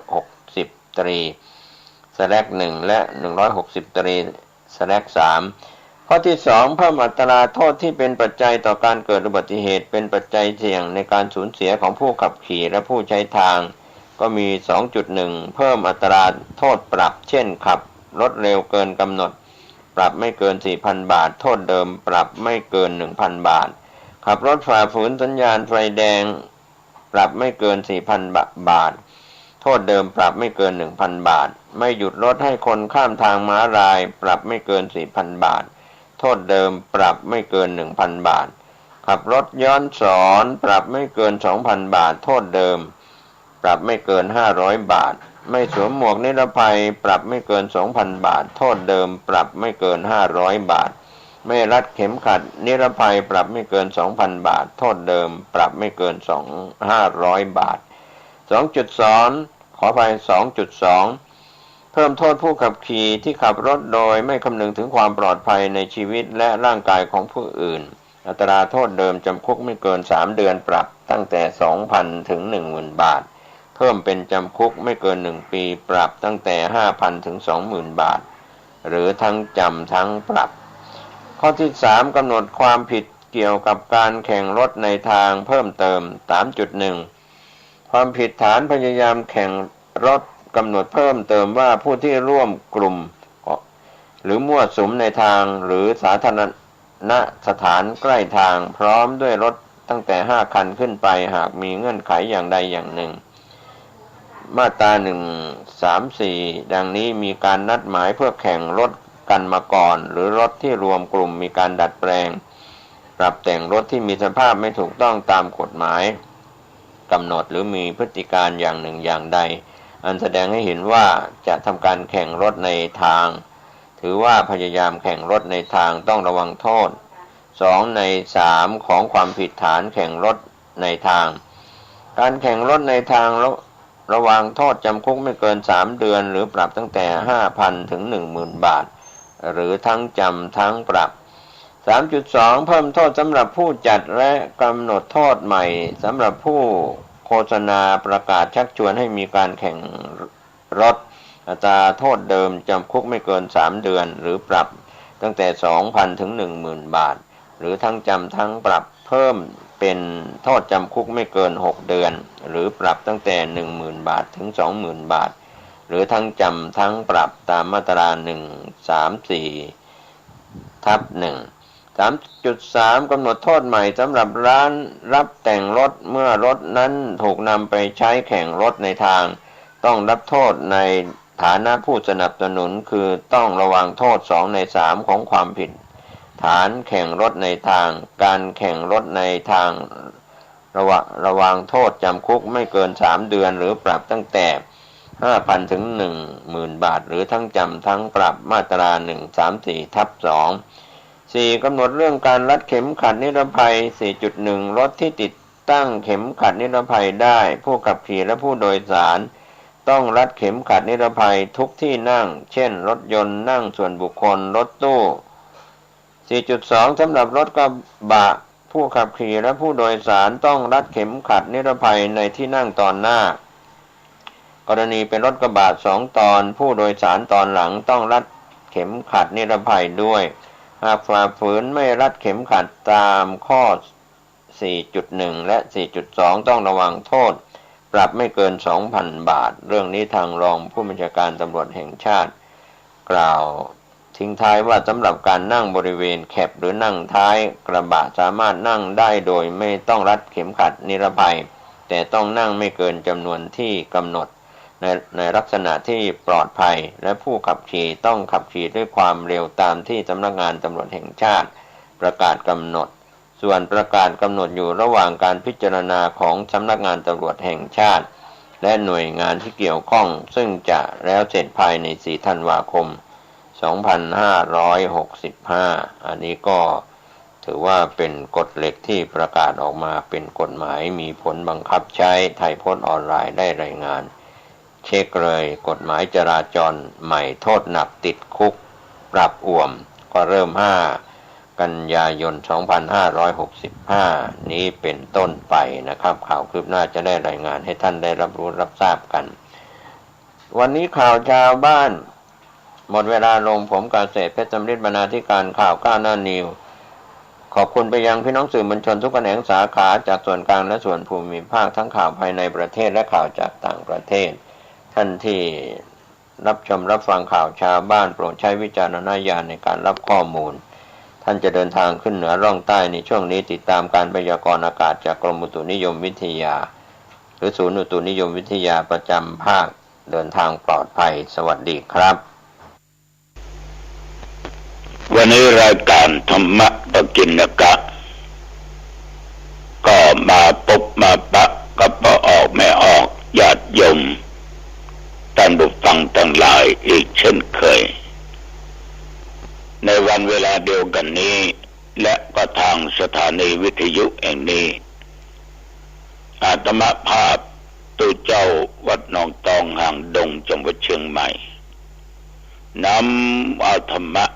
160 ตรี/1และ160 ตรี/3ข้อที่2เพิ่มอัตราโทษที่เป็นปัจจัยต่อการเกิดอุบัติเหตุเป็นปัจจัยเสี่ยงในการสูญเสียของผู้ขับขี่และผู้ใช้ทาง ก็มี 2.1 เพิ่มอัตราโทษปรับเช่นขับรถเร็วเกินกำหนดปรับไม่เกิน 4,000 บาทโทษเดิมปรับไม่เกิน 1,000 บาทขับรถฝ่าฝืนสัญญาณไฟแดงปรับไม่เกิน 4,000 บาทโทษเดิมปรับไม่เกิน 1,000 บาทไม่หยุดรถให้คนข้ามทางม้าลายปรับไม่เกิน 4,000 บาทโทษเดิมปรับไม่เกิน 1,000 บาทขับรถย้อนสอนปรับไม่เกิน 2,000 บาทโทษเดิมปรับไม่เกิน 500 บาทไม่สวมหมวกนิรภัยปรับไม่เกิน 2,000 บาทโทษเดิมปรับไม่เกิน 500 บาทไม่รัดเข็มขัดนิรภัยปรับไม่เกิน 2,000 บาทโทษเดิมปรับไม่เกิน500 บาท 2.2 ขออภัย 2.2 เพิ่มโทษผู้ขับขี่ที่ขับรถโดยไม่คำนึงถึงความปลอดภัยในชีวิตและร่างกายของผู้อื่นอัตราโทษเดิมจำคุกไม่เกิน3เดือนปรับตั้งแต่ 2,000 ถึง 10,000 บาทเพิ่มเป็นจำคุกไม่เกิน1ปีปรับตั้งแต่ 5,000 ถึง 20,000 บาทหรือทั้งจำทั้งปรับข้อที่3กำหนดความผิดเกี่ยวกับการแข่งรถในทางเพิ่มเติม 3.1 ความผิดฐานพยายามแข่งรถกำหนดเพิ่มเติมว่าผู้ที่ร่วมกลุ่มหรือมั่วสุมในทางหรือสาธารณสถานใกล้ทางพร้อมด้วยรถตั้งแต่5คันขึ้นไปหากมีเงื่อนไขอย่างใดอย่างหนึ่งมาตรา134ดังนี้มีการนัดหมายเพื่อแข่งรถกันมาก่อนหรือรถที่รวมกลุ่มมีการดัดแปลงปรับแต่งรถที่มีสภาพไม่ถูกต้องตามกฎหมายกำหนดหรือมีพฤติการอย่างหนึ่งอย่างใดอันแสดงให้เห็นว่าจะทำการแข่งรถในทางถือว่าพยายามแข่งรถในทางต้องระวังโทษ2ใน3ของความผิดฐานแข่งรถในทางการแข่งรถในทางระวังโทษจำคุกไม่เกิน3เดือนหรือปรับตั้งแต่ 5,000 ถึง 10,000 บาทหรือทั้งจำทั้งปรับ 3.2 เพิ่มโทษสำหรับผู้จัดและกำหนดโทษใหม่สำหรับผู้โฆษณาประกาศชักชวนให้มีการแข่งรถอัตราโทษเดิมจำคุกไม่เกิน3เดือนหรือปรับตั้งแต่ 2,000 ถึง 10,000 บาทหรือทั้งจำทั้งปรับเพิ่มเป็นโทษจำคุกไม่เกิน6เดือนหรือปรับตั้งแต่ 10,000 บาทถึง 20,000 บาทหรือทั้งจำทั้งปรับตามมาตรา134/1 3.3 กำหนดโทษใหม่สำหรับร้านรับแต่งรถเมื่อรถนั้นถูกนำไปใช้แข่งรถในทางต้องรับโทษในฐานะผู้สนับสนุนคือต้องระวังโทษ2ใน3ของความผิดฐานแข่งรถในทางการแข่งรถในทางระวังโทษจำคุกไม่เกิน3เดือนหรือปรับตั้งแต่ 5,000 ถึง 10,000 บาทหรือทั้งจำทั้งปรับมาตรา 134/2 4. กำหนดเรื่องการรัดเข็มขัดนิรภัย 4.1 รถที่ติดตั้งเข็มขัดนิรภัยได้ผู้ขับขี่และผู้โดยสารต้องรัดเข็มขัดนิรภัยทุกที่นั่งเช่นรถยนต์นั่งส่วนบุคคลรถตู้ 4.2 สำหรับรถกระบะผู้ขับขี่และผู้โดยสารต้องรัดเข็มขัดนิรภัยในที่นั่งตอนหน้ากรณีเป็นรถกระบะ2ตอนผู้โดยสารตอนหลังต้องรัดเข็มขัดนิรภัยด้วยหากฝ่าฝืนไม่รัดเข็มขัดตามข้อ 4.1 และ 4.2 ต้องระวังโทษปรับไม่เกิน 2,000 บาทเรื่องนี้ทางรองผู้บัญชาการตำรวจแห่งชาติกล่าวทิ้งท้ายว่าสำหรับการนั่งบริเวณแคปหรือนั่งท้ายกระบะสามารถนั่งได้โดยไม่ต้องรัดเข็มขัดนิรภัยแต่ต้องนั่งไม่เกินจำนวนที่กำหนดในลักษณะที่ปลอดภัยและผู้ขับขี่ต้องขับขี่ด้วยความเร็วตามที่สำนักงานตำรวจแห่งชาติประกาศกำหนดส่วนประกาศกำหนดอยู่ระหว่างการพิจารณาของสำนักงานตำรวจแห่งชาติและหน่วยงานที่เกี่ยวข้องซึ่งจะแล้วเสร็จภายใน4ธันวาคม2565อันนี้ก็ถือว่าเป็นกฎเหล็กที่ประกาศออกมาเป็นกฎหมายมีผลบังคับใช้ไทยโพสต์ออนไลน์ได้รายงานเช็คเลยกฎหมายจราจรใหม่โทษหนักติดคุกปรับอ่วมก็เริ่ม5กันยายน2565นี้เป็นต้นไปนะครับข่าวคืบหน้าจะได้รายงานให้ท่านได้รับรู้รับทราบกันวันนี้ข่าวชาวบ้านหมดเวลาลงผมเกษตรเพชรสำริดบรรณาธิการข่าวก้าวหน้านิวข อบคุณไปยังพี่น้องสื่อมวลชนทุกแขนงสาขาจากส่วนกลางและส่วนภูมิภาคทั้งข่าวภายในประเทศและข่าวจากต่างประเทศท่านที่รับชมรับฟังข่าวชาวบ้านโปรดใช้วิจารณญาณในการรับข้อมูลท่านจะเดินทางขึ้นเหนือร่องใต้ในช่วงนี้ติดตามการพยากรณ์อากาศจากกรมอุตุนิยมวิทยาหรือศูนย์อุตุนิยมวิทยาประจำภาคเดินทางปลอดภัยสวัสดีครับวันนี้รายการธรรมะปกิณกะก็มาพบมาปะกับพอออกไม่ออกญาติโยมท่านผู้ฟังทั้งหลายอีกเช่นเคยในวันเวลาเดียวกันนี้และก็ทางสถานีวิทยุแห่งนี้อาตมาภาพตู้เจ้าวัดหนองตองห่างดงจังหวัดเชียงใหม่นำเอาธรรมะ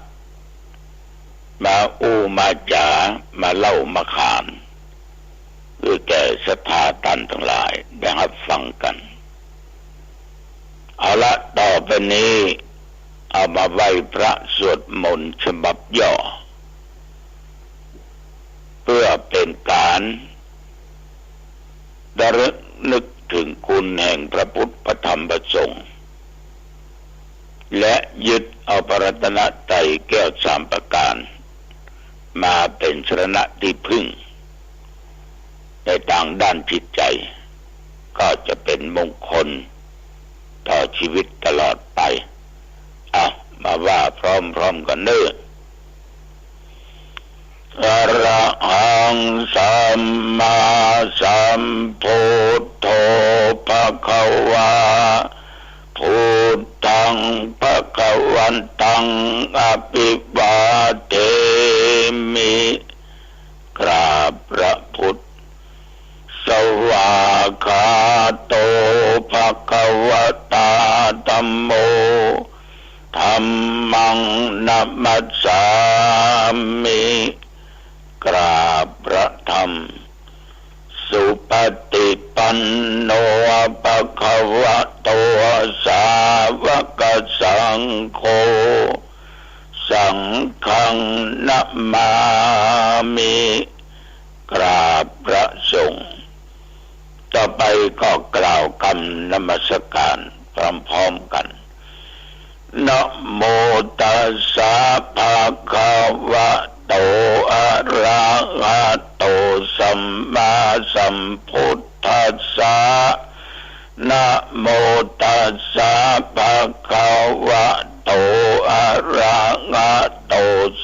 มามาจามาเล่ามาขานเพื่อแก่ศรัทธาท่านทั้งหลายได้รับฟังกันเอาละต่อไปนี้เอามาไหว้พระสวดมนต์ฉบับย่อเพื่อเป็นการระลึกนึกถึงคุณแห่งพระพุทธพระธรรมพระสงฆ์และยึดเอาพระรัตนตรัยแก้วสามประการมาเป็นสรณะที่พึ่งในทางด้านจิตใจก็จะเป็นมงคลต่อชีวิตตลอดไปมาว่าพร้อมๆกันเด้ออะระหังสัมมาสัมพุทโธภควาพุทธังภควันตังอภิวาเทมิกราบพระพุทธสวากขาโตภควตาธัมโมธัมมังนัมมัสสามิกราบพระธรรมสุปฏิปันโนภควโตสาวกสังโฆสังฆังนัมมามิกราบพระสงฆ์ต่อไปก็กล่าวคำนมัสการพร้อมๆกันนะโมตัสสะภะคะวะโตอะระหะโตสัมมาสัมพุทธัสสะนะโมตัสสะภะคะวะโตอะระหะโต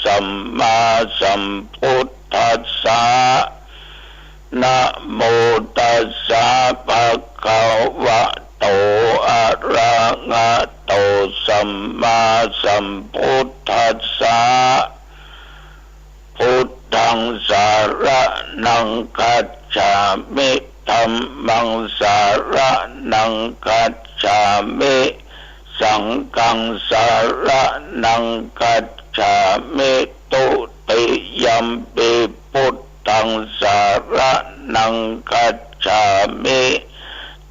สัมมาสัมพุทธัสสะนะโมตัสสะภะคะวะโตอะระหะโตสัมมาสัมพุทธัสสะพุทธังสารนังคัจฉามิธัมมังสารนังคัจฉามิสังฆังสารนังคัจฉามิตุติยัมปิพุทธังสารนังคัจฉามิ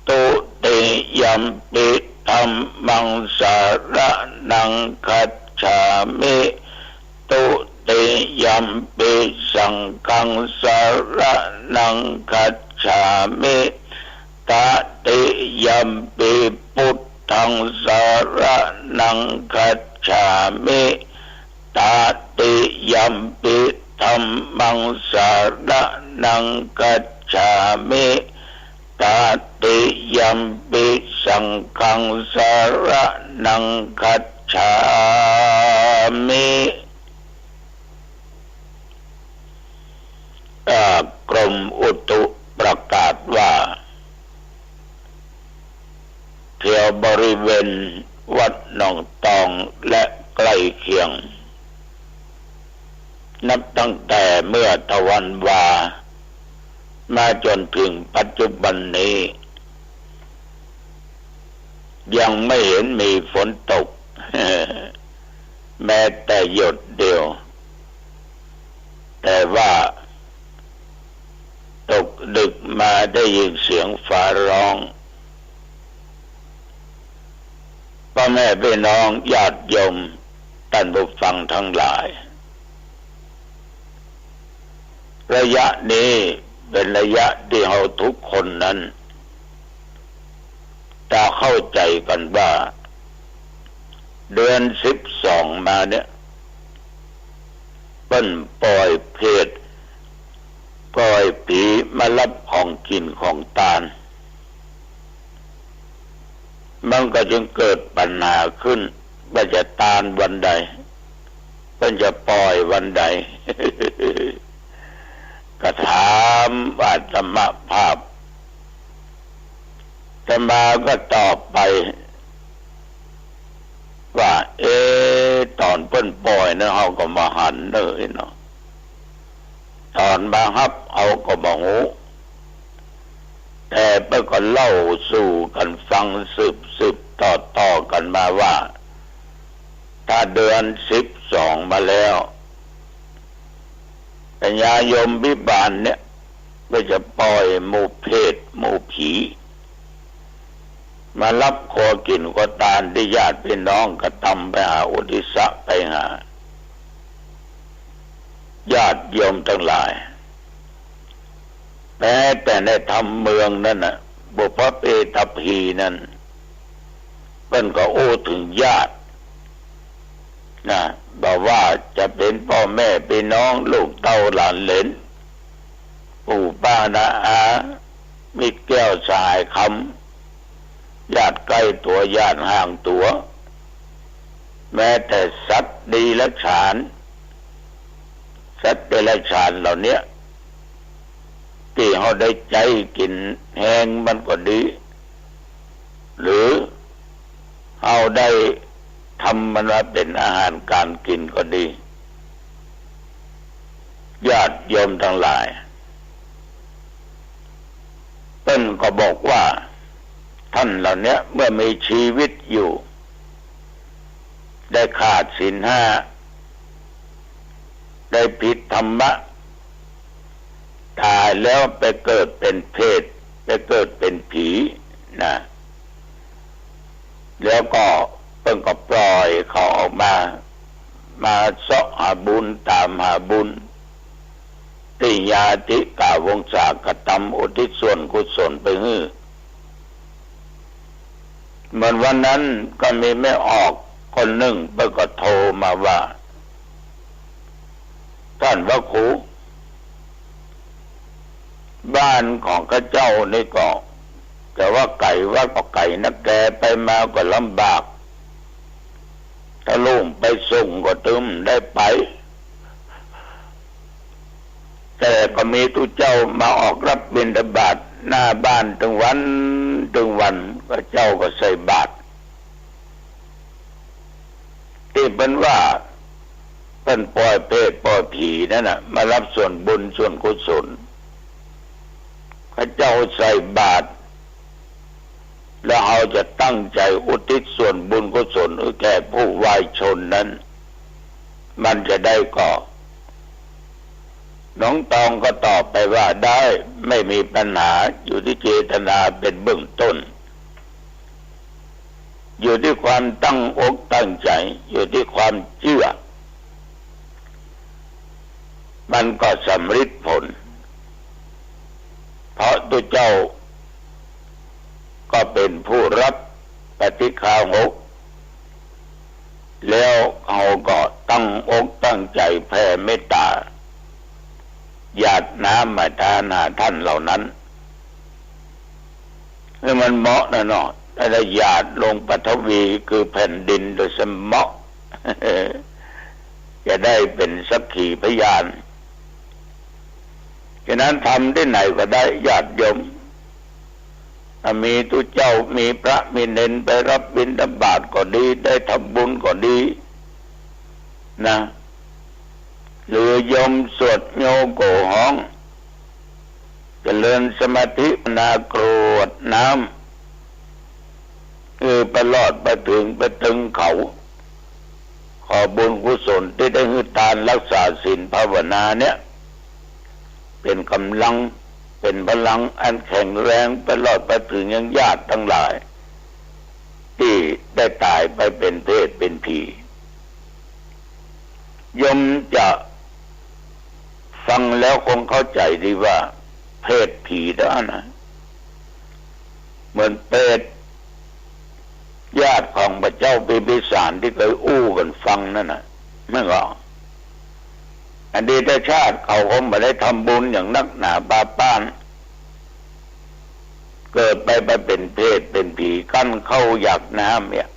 ตุติยัมปิธัมมังสารนังคัจฉามิตุติยัมปิสังฆังสารนังคัจฉามิตติยัมปิพุทธังสารนังคัจฉามิตติยัมปิธัมมังสารนังคัจฉามิตติยัมปิสังฆังสารนังคัจฉามิกรมอุตุประกาศว่าแถวบริเวณวัดหนองตองและใกล้เคียงนับตั้งแต่เมื่อตะวันวามาจนถึงปัจจุบันนี้ยังไม่เห็นมีฝนตก แม้แต่หยดเดียวแต่ว่าตกดึกมาได้ยินเสียงฟ้าร้องพ่อแม่พี่น้องญาติโยมท่านผู้ฟังทั้งหลาย ระยะนี้เป็นระยะที่เราทุกคนนั้นจะเข้าใจกันว่าเดือน12มาเนี่ยเปิ้นปล่อยเพศปล่อยผีมารับของกินของทานมันก็จึงเกิดปัญหาขึ้นว่าจะทานวันใดเปิ้นจะปล่อยวันใด ก็ถามอาตมาภาพอาตมาก็ตอบไปว่าตอนเปิ้นปล่อยนะเฮาก็มาหันเลยเนาะตอนมาฮับเอาก็บ่ฮู้แต่เปิ้นก็เล่าสู่กันฟังสืบต่อกันมาว่าถ้าเดือน12มาแล้วปัญญายมวิบาลเนี่ยก็จะปล่อยหมู่เพศหมู่ผีมารับขอกินขอทานที่ญาติพี่น้องกระทำไปหาอุทิศไปหาญาติโยมทั้งหลายแต่ในธรรมเมืองนั่นน่ะบุพเพตพีนั้นเป็นก็โอ้ถึงญาตินะบอกว่าจะเป็นพ่อแม่พี่น้องลูกเต้าหลานเหลนปู่ป้าน้าอามิตรแก้วสหายคำญาติใกล้ตัวญาติห่างตัวแม้แต่สัตว์ดีและฉานสัตว์เดรัจฉานเหล่านี้ที่เขาได้ใจกินแห้งมันก็ดีหรือเขาได้ทำมันว่าเป็นอาหารการกินก็ดีญาติโยมทั้งหลายเพิ่นก็บอกว่าท่านเหล่านี้เมื่อมีชีวิตอยู่ได้ขาดศีลห้าได้ผิดธรรมะตายแล้วไปเกิดเป็นเพศไปเกิดเป็นผีนะแล้วก็เพิ่งก็ปล่อยเขาออกมาเสาะหาบุญตามหาบุญติญาติกาวงศากตรรมอุทิศส่วนกุศลไปฮื้อเหมือนวันนั้นก็มีไม่ออกคนหนึ่งเพิ่งก็โทรมาว่าท่านพระครูบ้านของข้าเจ้านี่ก็แต่ว่าไก่ว่าก็ไก่นักแกไปมาก็ลำบากถ้าลุงไปส่งก็ตึมได้ไปแต่ก็มีตุเจ้ามาออกรับบิณฑบาตหน้าบ้านถึงวันก็เจ้าก็ใส่บาตรที่เป็นว่าเป็นปล่อยเพศปล่อยผีนั่นน่ะมารับส่วนบุญส่วนกุศลข้าเจ้าใส่บาตรแล้วเราจะตั้งใจอุทิศส่วนบุญกุศลแก่ผู้วายชนนั้นมันจะได้ก่อน้องตองก็ตอบไปว่าได้ไม่มีปัญหาอยู่ที่เจตนาเป็นเบื้องต้นอยู่ที่ความตั้งอกตั้งใจอยู่ที่ความเชื่อมันก็สำฤทธิ์ผลเพราะตัวเจ้าก็เป็นผู้รับปฏิฆาหกแล้วเขาก็ตั้งอกตั้งใจแผ่เมตตาหยาดน้ำมาทานาท่านเหล่านั้นให้มันเหมาะนะเนาะถ้าได้หยาดลงปฐวีคือแผ่นดินโดยสมเหมาะ จะได้เป็นสักขีพยานฉะนั้นทำที่ไหนก็ได้ญาติโยมมีตุเจ้ามีพระมีเณรไปรับบิณฑบาตก็ดีได้ทำบุญก็ดีนะหรือโยมสวดโยโกห้องเจริญสมาธินากรวดน้ำคือไปลอดไปถึงเขาขอบุญกุศลที่ได้ให้ทานรักษาศีลภาวนาเนี่ยเป็นกำลังเป็นพลังอันแข็งแรงไปลอดไปถึงยังญาติทั้งหลายที่ได้ตายไปเป็นเพศเป็นผียมจะ ฟังแล้วคงเข้าใจดีว่าเพศผีด้านนะเหมือนเปรตญาติของพระเจ้าพิมพิสารที่เคยอู้กันฟังนั่นน่ะไม่หรอกอดีตชาติเขาคงไม่ได้ทำบุญอย่างนักหนาบาป้านเกิดไปเป็นเพศเป็นผีกั้นเข้าอยากน้ำเนี่ย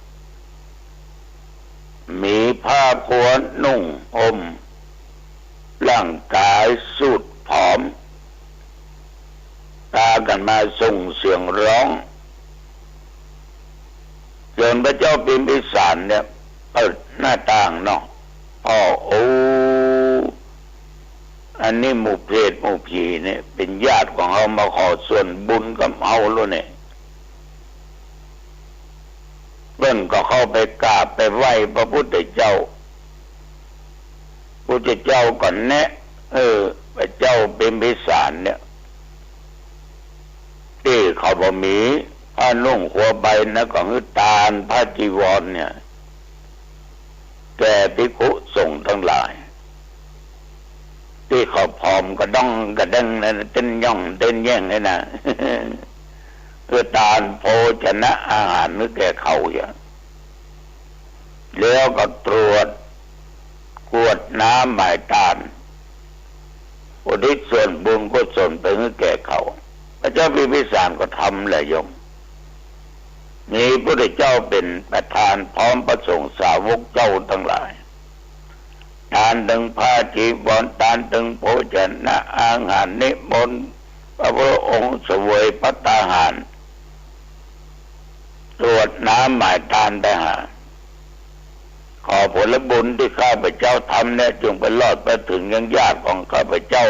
มีผ้าขวนุ่งห่มร่างกายสุดผอมตากันมาส่งเสียงร้องจนพระเจ้าพิมพิสารเนี่ยเปิดหน้าต่างเนาะโอ้อันนี้หมู่เพศหมู่ผีเนี่ยเป็นญาติของเขามาขอส่วนบุญกับเอาแล้วเนี่ยเพิ่นก็เข้าไปกราบไปไหว้พระพุทธเจ้าพุทธเจ้าก่อนแนะพระเจ้าพิมพิสารเนี่ยที่เขาบ่มีผ้านุ่งหัวใบนะก็คือตาลผ้าจีวรเนี่ยแก่ภิกษุสงฆ์ทั้งหลายที่เขาผอมกระด้องกระเด้งนั่นเต้นย่องเต้นแย่งนี่นะคือตาลโภชนะอาหารนึกแก่เขาอย่างแล้วก็ตรวจกวดน้ำหมายตาลอุทิศส่วนบุญกุศลไปให้แก่เขาพระเจ้าพิมพิสารก็ทำแหละโยมมีพระพุทธเจ้าเป็นประธานพร้อมประสงค์สาวกเจ้าทั้งหลายทานถึงผ้าจีวรทานถึงโภชนะอาหารนิมนต์พระพุทธองค์เสวยภัตตาหารตรวจน้ำหมายทานได้หาขอผลบุญที่ข้าพเจ้าทำเนี่ยจงไปรอดไปถึงยังญาติของข้าพเจ้า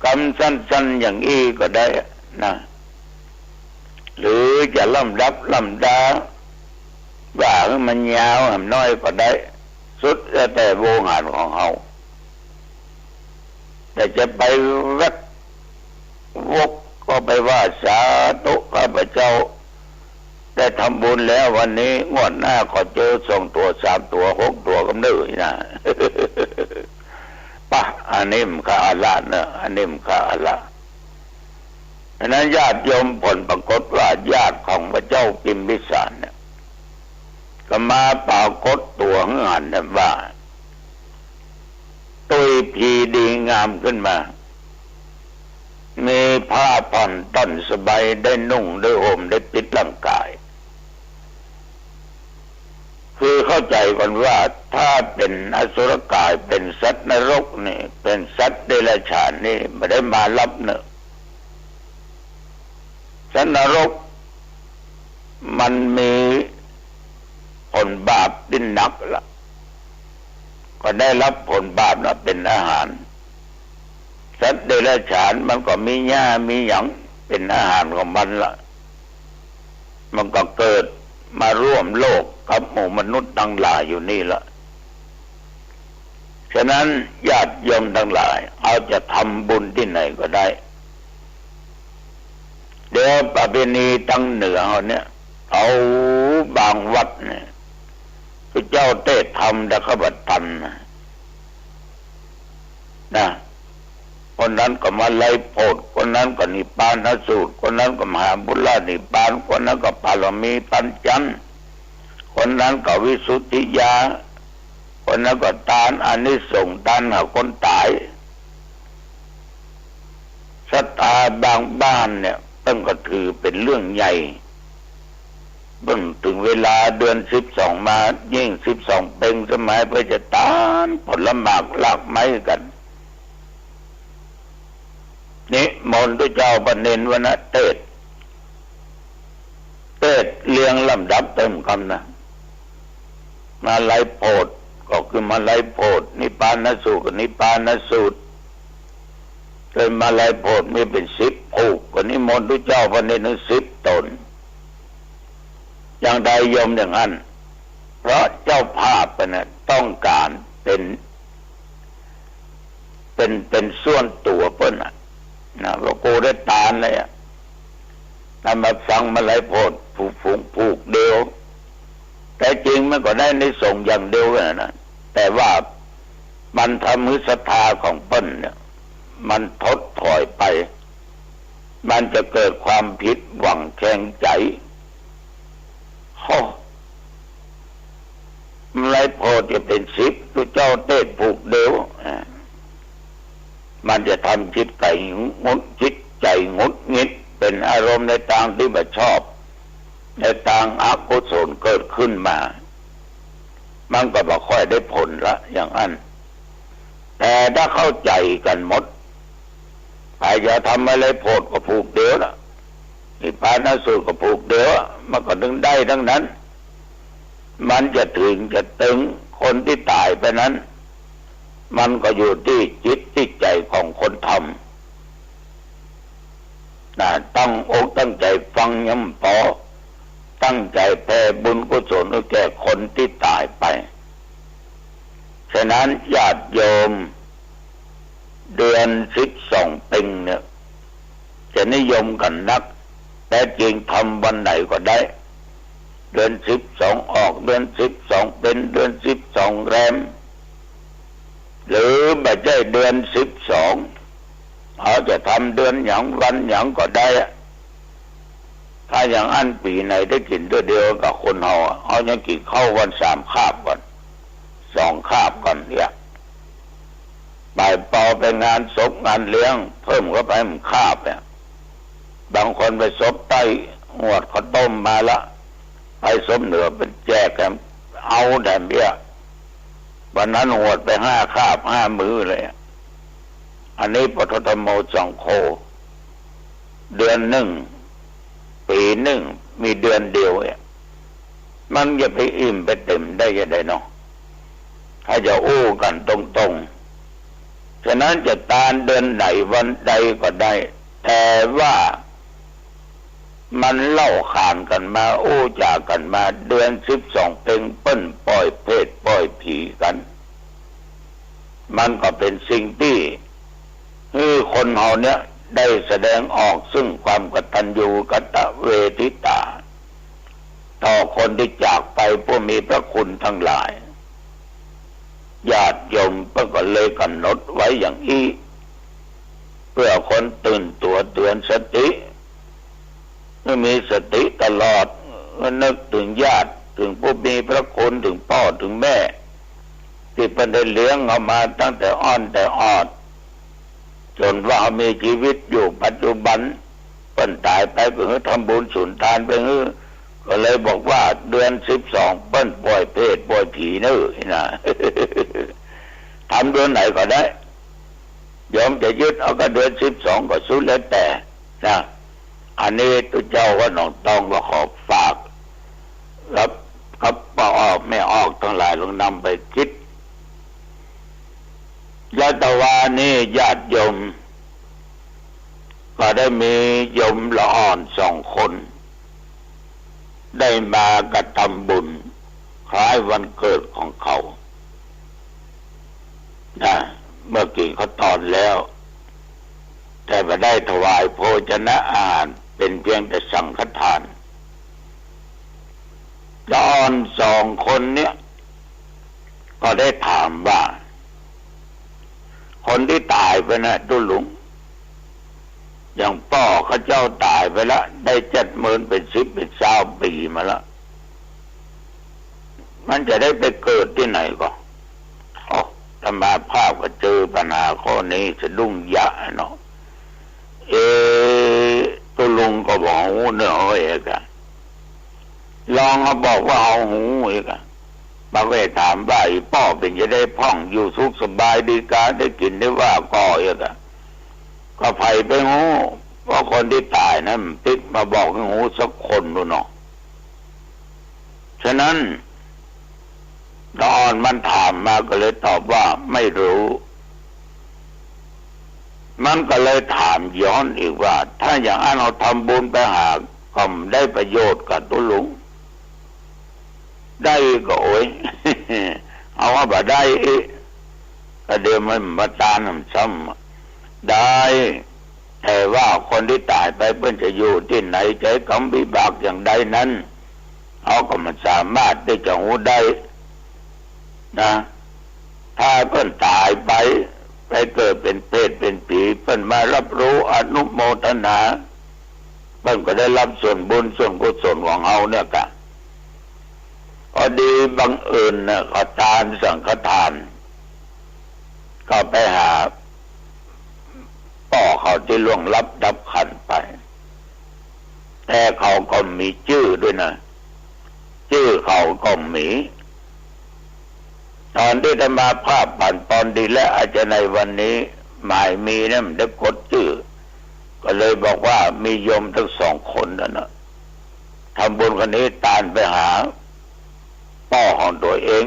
กำสั้นๆอย่างนี้ก็ได้นะหรือจะลำดับลำดาว่ามันยาวหน้อยก็ได้สุดแต่โวหารของเขาแต่จะไปรักวกก็ไปว่าสาธุข้าพเจ้าได้ทำบุญแล้ววันนี้งวดหน้าขอเจอ2 ตัว 3 ตัว 6 ตัวก็ได้นะป่ะอันนี้มข้าอัลลาห์นะอันนี้มข้าอัลลาห์ฉะนั้นญาติโยมผลปรากฏว่าญาติของพระเจ้าพิมพิสารเนี่ยก็มาปรากฏตัวงานเนี่ยว่าตุยผีดีงามขึ้นมามีผ้าผ่อนต้นสบายได้นุ่งได้ห่มได้ปิดร่างกายคือเข้าใจก่อนว่าถ้าเป็นอสุรกายเป็นสัตว์นรกนี่เป็นสัตว์เดรัจฉานนี่ไม่ได้มารับเนอะสัตว์นรกมันมีผลบาปดิ้นหนักละก็ได้รับผลบาปนะเป็นอาหารสัตว์เดรัจฉานมันก็มีหญ้ามีหยังเป็นอาหารของมันละมันก็เกิดมาร่วมโลกกับหมู่มนุษย์ทั้งหลายอยู่นี่ละฉะนั้นญาติโยมทั้งหลายเอาจะทำบุญที่ไหนก็ได้เดี๋ยวประเพณีทั้งเหนือเนี่ยเอาบางวัดเนี่ยพระเจ้าเทศธรรมดะขบัตตันนะคนนั้นก็มาไล่โพดคนนั้นก็นิพพานสูตรคนนั้นก็มหาบุญนิพพานคนนั้นก็ปารมีปัญจันคนนั้นก็วิสุทธิญาคนนั้นก็ทานอานิสงส์ทานหาคนตายศรัทธาบางบ้านเนี่ยต้องก็ถือเป็นเรื่องใหญ่เบิ่งถึงเวลาเดือน12มายิ่ง12เพ็งสมัยเพื่อจะทานผลหมากหลากไม้กันนิมนต์พระเจ้าปเนนวนะเทศเรียงลำดับเต็มคำนะมาไล่โพดก็คือมาไล่โพดนิพพานสูตรนิพพานสูตรเคยมาไล่โพดมีเป็น10ผูกก็นิมนต์พระเจ้าปเนน10 ตนอย่างใดโยมอย่างนั้นเพราะเจ้าภาพน่ะต้องการเป็นส่วนตัวเพิ่นน่ะนะว่ากูได้ตานเลยอ่ะถ้ามาฟังมาไล่โพดผูกเดียวแต่จริงมันก็ได้ในส่งอย่างเดียวกันนะแต่ แต่ว่ามันทำให้ศรัทธาของเปิ้นเนี่ยมันทดถอยไปมันจะเกิดความผิดหวังแข็งใจไรพอจะเป็นสิบตัวเจ้าเต้ผูกเดียวมันจะทำจิตใจงุดจิตใจงุดงิดเป็นอารมณ์ในทางที่ไม่ชอบในทางอกุศลเกิดขึ้นมามันก็บ่ค่อยได้ผลละอย่างนั้นแต่ถ้าเข้าใจกันหมดใครจะทำอะไรโพดก็ผูกเดียวละนิพพานสูตรก็ผูกเดียวมันก็ถึงได้ทั้งนั้นมันจะถึงจะตึงคนที่ตายไปนั้นมันก็อยู่ที่จิตที่ใจของคนทำตั้งอกตั้งใจฟังย้ำพอตั้งใจแผ่บุญกุศลให้แก่คนที่ตายไปฉะนั้นญาติโยมเดือน12เป็งเนี่ยจะนิยมกันนักแต่จริงทำวันไหนก็ได้เดือน12ออกเดือน12เป็นเดือน12แรมหรือไม่ใช่เดือน12เขาจะทำเดือนหยังวันหยังก็ได้ถ้าอย่างอันปีไหนได้กินตัวเดียวกับคนเขายังกินข้าววัน3 คาบก่อน2 คาบก่อนเนี่ยบ่ายปอไปงานศพงานเลี้ยงเพิ่มเข้าไปมันคาบเนี่ยบางคนไปศพใต้หวดข้าวต้มมาละไปศพเหนือเป็นแจกกันเอาแต่เบี้ยวันนั้นหวดไป5 คาบ5 มื้อเลยอันนี้ปฐทโมสังโฆเดือนหนึ่งปีหนึ่งมีเดือนเดียวมันจะไปอิ่มไปเต็มได้ยังไงเนาะถ้าจะอู้กันตรงๆฉะนั้นจะตานเดือนไหนวันใดก็ได้แต่ว่ามันเล่าขานกันมาอู้จากกันมาเดือน12เป็งเปิ้นปล่อยเพศปล่อยผีกันมันก็เป็นสิ่งที่คนเฮาเนี่ยได้แสดงออกซึ่งความกตัญญูกตเวทิตาต่อคนที่จากไปผู้มีพระคุณทั้งหลายญาติโยมก็เลยกำหนดไว้อย่างนี้เพื่อคนตื่นตัวเตือนสติไม่มีสติตลอดนึกถึงญาติถึงผู้มีพระคุณถึงพ่อถึงแม่ที่เป็นได้เลี้ยงเอามาตั้งแต่อ่อนแต่ออดจนว่ามีชีวิตอยู่ปัจจุบันเปิ้นตายไปเพื่อทำบุญสุนทานไปก็เลยบอกว่าเดือน12เปิ้นปล่อยเพศปล่อยผีนะทำเดือนไหนก็ได้ยอมจะยึดเอาก็เดือน12ก็สุดแล้วแต่นะอันนี้ตัวเจ้าว่าน้องต้องก็ขอฝากรับกับป้าออกไม่ออกทั้งหลายลงนำไปคิดยะตวานี้ญาติโยมก็ได้มีโยมละอ่อน2 คนได้มากระทำบุญคล้ายวันเกิดของเขาเมื่อกี้เขาตอนแล้วแต่ไม่ได้ถวายโภชนะอาหารเป็นเพียงแต่สังฆทานละอ่อน2 คนเนี้ยก็ได้ถามว่าคนที่ตายไปนะตุลุงอย่างพ่อเขาเจ้าตายไปแล้วได้70,000เป็น10เป็น20 ปีมาแล้วมันจะได้ไปเกิดที่ไหนก็ธรรมาภาพก็เจอปัญหาข้อนี้สะดุ้งยะเนาะตุลุงก็บอกหูเนื้อเอกะลองเขาบอกว่าเอาหูเอกะบางเวถามว่าพ่อเป็นจะได้พ่องอยู่สุขสบายดีกาได้กินได้ว่าก่อเอกะก็ไฟไปหูเพราะคนที่ตายนั้นติดมาบอกให้หูสักคนดูเนาะฉะนั้นตอนมันถามมาก็เลยตอบว่าไม่รู้มันก็เลยถามย้อนอีกว่าถ้าอย่างนั้นเราทำบุญไปหาก็ได้ประโยชน์กับตุลุงได้ก็โอ้ย เอาว่าบ่ได้ก็เดี๋ยวมันมาตามซ้ำได้แต่ว่าคนที่ตายไปเพิ่นจะอยู่ที่ไหนใจกรรมวิบากอย่างใดนั้นเขาก็มันสามารถที่จะรู้ได้นะ ถ้าเพิ่นตายไปเกิดเป็นเปรตเป็นผีเพิ่นมารับรู้อนุโมทนาเพิ่นก็ได้รับส่วนบุญส่วนกุศลของเฮาเนี่ยกะพอดีบังเอิญนะขอทานสังฆทานก็ไปหาพ่อเขาที่ล่วงลับดับขันไปแต่เขาก็มีชื่อด้วยนะชื่อเขาก็มีตอนที่ได้มาภาพผ่านตอนดีและอาจจะในวันนี้หมายมีนะมันได้กดชื่อก็เลยบอกว่ามีโยมทั้งสองคนนะทำบุญคนนี้ตานไปหาพ่อของตัวเอง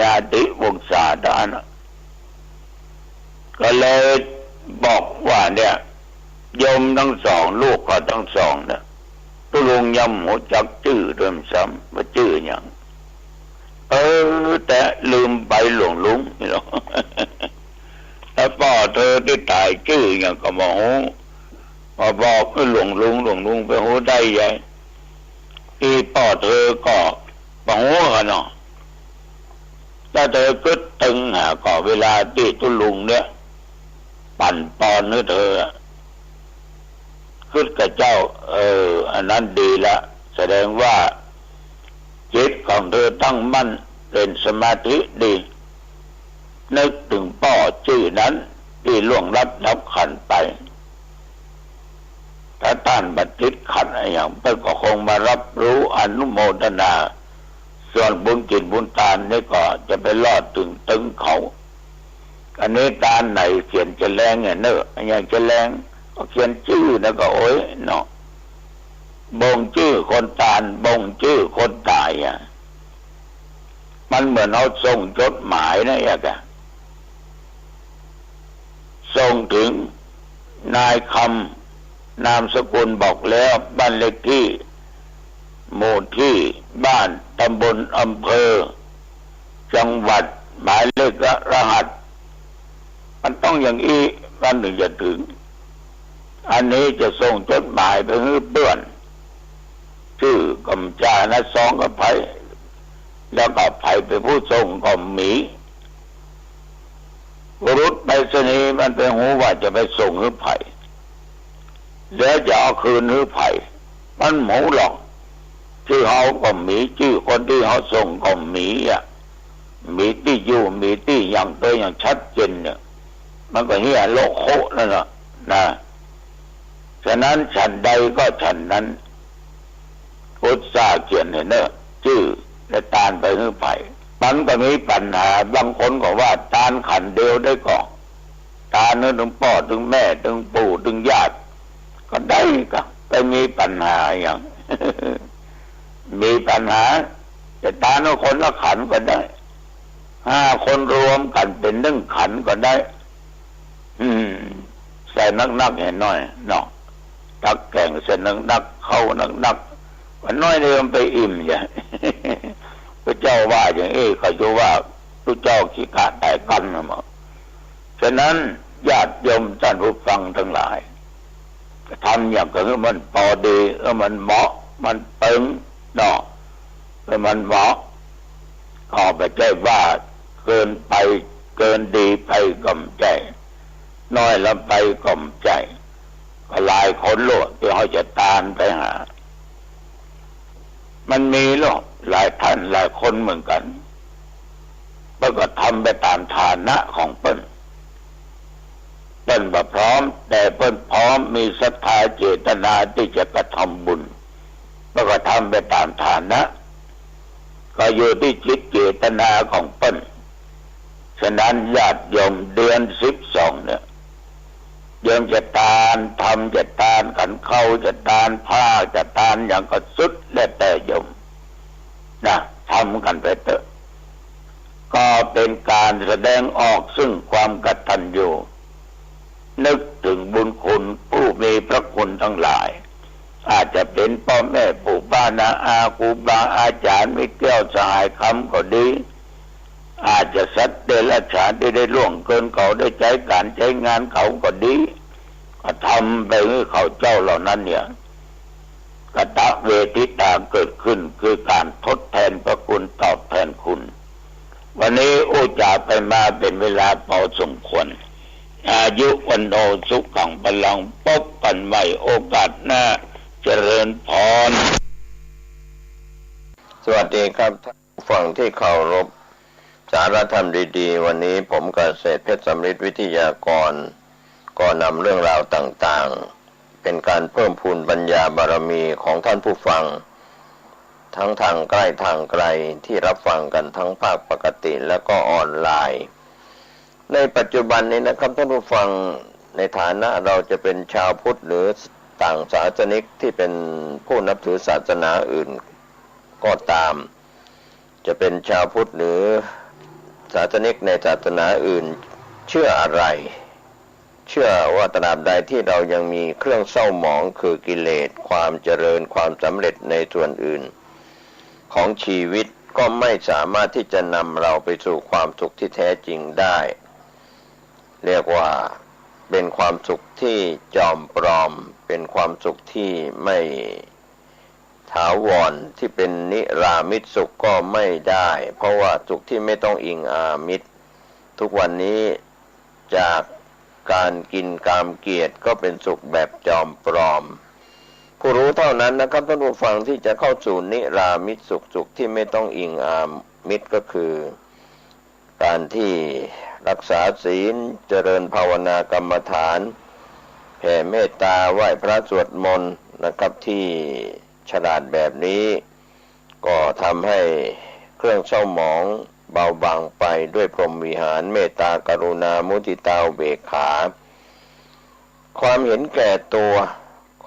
ญาติวงศาดานะก็เลยบอกว่าเนี่ยโยมทั้งสองลูกก็ทั้งสองเนี่ยตุลุงยำหัวจักชื่อเริ่มซ้ำว่าชื่ออย่างแต่ลืมไปหลวงลุงนี่หรอแล้วพ่อเธอที่ตายชื่ออย่างก็บอกมาบอกหลวงลุงไปหูได้ยังที่พ่อเธอก็บอกกันเนาะถ้าเธอก็ตึงหาก่อเวลาที่ตุลุงเนี่ยปั่นปอนให้เธอขึ้นกับเจ้าอันนั้นดีละแสดงว่าจิตของเธอตั้งมั่นเป็นสมาธิดีนึกถึงพ่อชื่อนั้นที่ล่วงลับดับขันไปถ้าท่านบัณฑิตขันอะไรอย่างเพื่อก็คงมารับรู้อนุโมทนาส่วนบุญกินบุญทานนี่ก็จะไปลอดถึงตึงเขาอันนี้ตาไหนเขียนจะแรงเนี่ยเนอะอย่างจะแรงก็เขียนชื่อแล้วก็โอ้ยเนาะบ่งชื่อคนตายบ่งชื่อคนตายอ่ะมันเหมือนเอาส่งจดหมายนะอย่างนี้ส่งถึงนายคำนามสกุลบอกแล้วบ้านเลขที่หมู่ที่บ้านตำบลอำเภอจังหวัดหมายเลขรหัสมันต้องอย่างนี้วันหนึ่งจะถึงอันนี้จะส่งจดหมายไปให้เพื่อนชื่อกำจานะสองกับไผแล้วก็ไผไปผู้ส่งก็หมีรุดไปสนีมันไปหูว่าจะไปส่งหรือไผแล้วจะเอาคืนหรือไผมันหมูหรอกชื่อเขาก็หมีชื่อคนที่เขาส่งก็หมีอ่ะมีที่อยู่มีที่อย่างตัวอย่างชัดเจนเนี่ยมันก็เหี้ยโลโคนั่นแหละนะฉะนั้นฉันใดก็ฉันนั้นอุตส่าห์เขียนเนอะชื่อและตานไปหื้อไผ่มันก็มีปัญหาบางคนก็ว่าตานขันเดียวได้ก่อนตานนึกถึงพ่อถึงแม่ถึงปู่ถึงญาติก็ได้ก็ไปมีปัญหาอย่าง มีปัญหาจะตานคนละขันก็ได้5 คนรวมกันเป็น1 ขันก็ได้ใส่นักๆเห็นน้อยเนาะตักแกงใส่นักๆเข้านักๆวันน้อยเดิมไปอิ่มอย่างพระเจ้าว่าอย่างเขาจะว่าพระเจ้าขี้ขาดแต่กันนะมั้งฉะนั้นญาติโยมท่านผู้ฟังทั้งหลายทำอย่างก็คือมันพอดีมันเหมาะมันตึงเนาะมันเหมาะก็ไปใจว่าเกินไปเกินดีไปก่มใจน้อยละไปก่มใจก็หลายคนโลดที่เขาจะตามไปหามันมีโลดหลายท่านหลายคนเหมือนกันเพิ่นก็ทำไปตามฐานะของเพิ่นบ่พร้อมแต่เพิ่นพร้อมมีศรัทธาเจตนาที่จะกระทำบุญเพิ่นก็ทำไปตามฐานะก็อยู่ที่จิตเจตนาของเพิ่นฉะนั้นญาติโยมเดือน12เนี่ยโยมจะทานทำจะทานขันเข้าจะทานผ้าจะทานอย่างก็สุดและแต่โยมนะทำกันไปเถอะก็เป็นการแสดงออกซึ่งความกตัญญูนึกถึงบุญคุณผู้มีพระคุณทั้งหลายอาจจะเป็นพ่อแม่ปู่ป้าน้าอาครูบาอาจารย์มิตรแก้วสหายคำก็ดีอาจจะสัตว์เดรัจฉานที่ได้ล่วงเกินเขาได้ใช้การใช้งานเขาก็ดีก็ทำไปให้เขาเจ้าเหล่านั้นเนี่ยกตเวทิตาเกิดขึ้นคือการทดแทนพระคุณตอบแทนคุณ วันนี้อุจาไปมาเป็นเวลาพอสมควรอายุวันโนสุขังพลังพบกันใหม่โอกาสหน้าเจริญพร สวัสดีครับท่านผู้ฟังที่เคารพสารธรรมดีๆวันนี้ผมเกษตรเพชรสำริดวิทยากรก็นำเรื่องราวต่างๆเป็นการเพิ่มพูนปัญญาบารมีของท่านผู้ฟังทั้งทางใกล้ทางไกลที่รับฟังกันทั้งภาคปกติและก็ออนไลน์ในปัจจุบันนี้นะครับท่านผู้ฟังในฐานะเราจะเป็นชาวพุทธหรือต่างศาสนิกที่เป็นผู้นับถือศาสนาอื่นก็ตามจะเป็นชาวพุทธหรือศาสนิกในศาสนาอื่นเชื่ออะไรเชื่อว่าตราบใดที่เรายังมีเครื่องเศร้าหมองคือกิเลสความเจริญความสำเร็จในส่วนอื่นของชีวิตก็ไม่สามารถที่จะนำเราไปสู่ความสุขที่แท้จริงได้เรียกว่าเป็นความสุขที่จอมปลอมเป็นความสุขที่ไม่ถาวรที่เป็นนิรามิตสุขก็ไม่ได้เพราะว่าสุขที่ไม่ต้องอิงอามิตรทุกวันนี้จากการกินกามเกียรติก็เป็นสุขแบบจอมปลอมผู้รู้เท่านั้นนะครับท่านผู้ฟังที่จะเข้าสู่นิรามิตสุขสุขที่ไม่ต้องอิงอามิตรก็คือการที่รักษาศีลเจริญภาวนากรรมฐานแผ่เมตตาไหว้พระสวดมนต์นะครับที่ฉลาดแบบนี้ก็ทำให้เครื่องเศร้าหมองเบาบางไปด้วยพรหมวิหารเมตตากรุณามุทิตาอุเบกขาความเห็นแก่ตัว